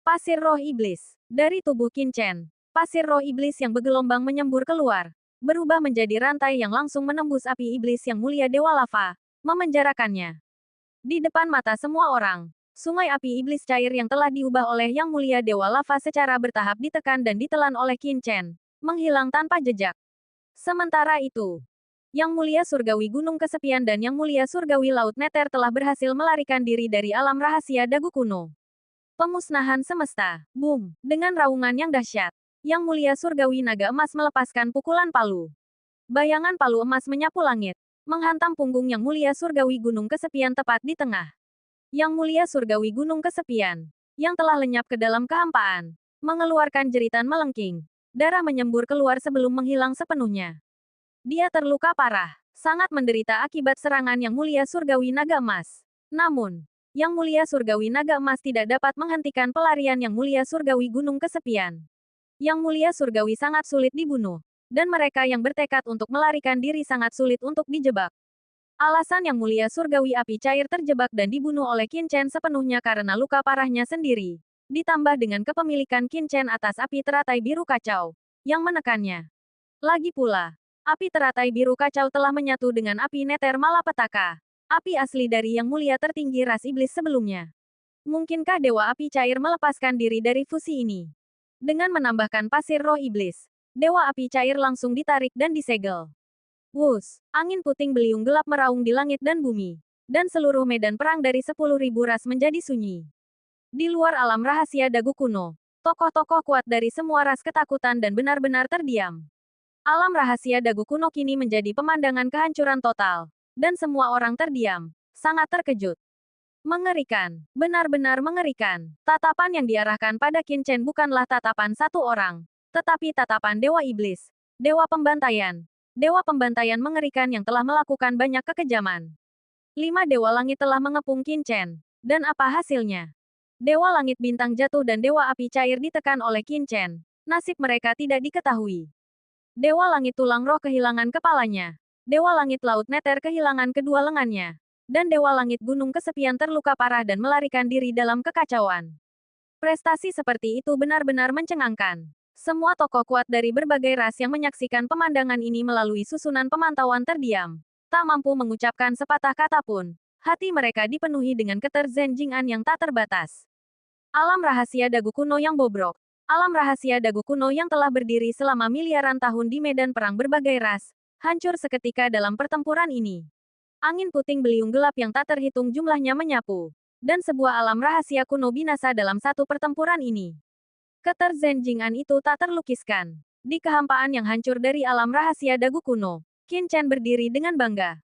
Pasir roh iblis. Dari tubuh Qin Chen, pasir roh iblis yang bergelombang menyembur keluar, berubah menjadi rantai yang langsung menembus api iblis yang mulia Dewa Lava, memenjarakannya. Di depan mata semua orang, sungai api iblis cair yang telah diubah oleh Yang Mulia Dewa Lava secara bertahap ditekan dan ditelan oleh Qin Chen, menghilang tanpa jejak. Sementara itu, Yang Mulia Surgawi Gunung Kesepian dan Yang Mulia Surgawi Laut Neter telah berhasil melarikan diri dari alam rahasia dagu kuno. Pemusnahan semesta. Boom! Dengan raungan yang dahsyat, Yang Mulia Surgawi Naga Emas melepaskan pukulan palu. Bayangan palu emas menyapu langit, menghantam punggung Yang Mulia Surgawi Gunung Kesepian tepat di tengah. Yang Mulia Surgawi Gunung Kesepian, yang telah lenyap ke dalam kehampaan, mengeluarkan jeritan melengking. Darah menyembur keluar sebelum menghilang sepenuhnya. Dia terluka parah, sangat menderita akibat serangan Yang Mulia Surgawi Naga Emas. Namun, Yang Mulia Surgawi Naga Emas tidak dapat menghentikan pelarian Yang Mulia Surgawi Gunung Kesepian. Yang Mulia Surgawi sangat sulit dibunuh, dan mereka yang bertekad untuk melarikan diri sangat sulit untuk dijebak. Alasan Yang Mulia Surgawi Api Cair terjebak dan dibunuh oleh Qin Chen sepenuhnya karena luka parahnya sendiri, ditambah dengan kepemilikan Qin Chen atas api teratai biru kacau, yang menekannya. Lagi pula, api teratai biru kacau telah menyatu dengan api neter malapetaka, api asli dari Yang Mulia tertinggi ras iblis sebelumnya. Mungkinkah Dewa Api Cair melepaskan diri dari fusi ini? Dengan menambahkan pasir roh iblis, Dewa Api Cair langsung ditarik dan disegel. Wus, angin puting beliung gelap meraung di langit dan bumi, dan seluruh medan perang dari 10.000 ras menjadi sunyi. Di luar alam rahasia dagu kuno, tokoh-tokoh kuat dari semua ras ketakutan dan benar-benar terdiam. Alam rahasia dagu kuno kini menjadi pemandangan kehancuran total, dan semua orang terdiam, sangat terkejut. Mengerikan, benar-benar mengerikan. Tatapan yang diarahkan pada Qin Chen bukanlah tatapan satu orang, tetapi tatapan Dewa Iblis, Dewa Pembantaian mengerikan yang telah melakukan banyak kekejaman. 5 Dewa Langit telah mengepung Qin Chen, dan apa hasilnya? Dewa Langit Bintang jatuh dan Dewa Api Cair ditekan oleh Qin Chen. Nasib mereka tidak diketahui. Dewa Langit Tulang Roh kehilangan kepalanya. Dewa Langit Laut Neter kehilangan kedua lengannya. Dan Dewa Langit Gunung Kesepian terluka parah dan melarikan diri dalam kekacauan. Prestasi seperti itu benar-benar mencengangkan. Semua tokoh kuat dari berbagai ras yang menyaksikan pemandangan ini melalui susunan pemantauan terdiam. Tak mampu mengucapkan sepatah kata pun. Hati mereka dipenuhi dengan keter Zen Jing'an yang tak terbatas. Alam rahasia dagu kuno yang bobrok. Alam rahasia dagu kuno yang telah berdiri selama miliaran tahun di medan perang berbagai ras, hancur seketika dalam pertempuran ini. Angin puting beliung gelap yang tak terhitung jumlahnya menyapu. Dan sebuah alam rahasia kuno binasa dalam satu pertempuran ini. Keter Zen Jing'an itu tak terlukiskan. Di kehampaan yang hancur dari alam rahasia dagu kuno, Qin Chen berdiri dengan bangga.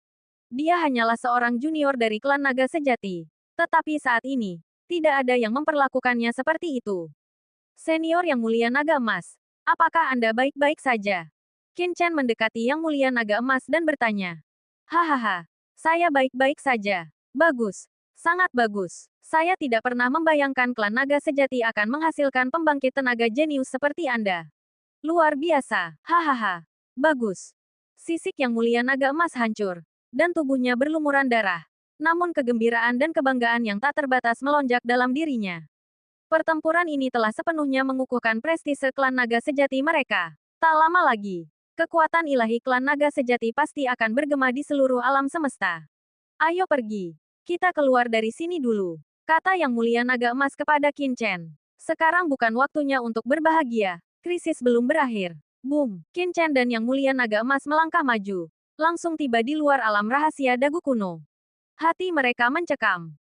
Dia hanyalah seorang junior dari klan naga sejati. Tetapi saat ini, tidak ada yang memperlakukannya seperti itu. Senior Yang Mulia Naga Emas, apakah Anda baik-baik saja? Qin Chen mendekati Yang Mulia Naga Emas dan bertanya. Hahaha, saya baik-baik saja. Bagus, sangat bagus. Saya tidak pernah membayangkan klan naga sejati akan menghasilkan pembangkit tenaga jenius seperti Anda. Luar biasa, hahaha. Bagus. Sisik Yang Mulia Naga Emas hancur, dan tubuhnya berlumuran darah. Namun kegembiraan dan kebanggaan yang tak terbatas melonjak dalam dirinya. Pertempuran ini telah sepenuhnya mengukuhkan prestise klan naga sejati mereka. Tak lama lagi, kekuatan ilahi klan naga sejati pasti akan bergema di seluruh alam semesta. Ayo pergi. Kita keluar dari sini dulu, kata Yang Mulia Naga Emas kepada Qin Chen. Sekarang bukan waktunya untuk berbahagia. Krisis belum berakhir. Boom! Qin Chen dan Yang Mulia Naga Emas melangkah maju. Langsung tiba di luar alam rahasia dagu kuno. Hati mereka mencekam.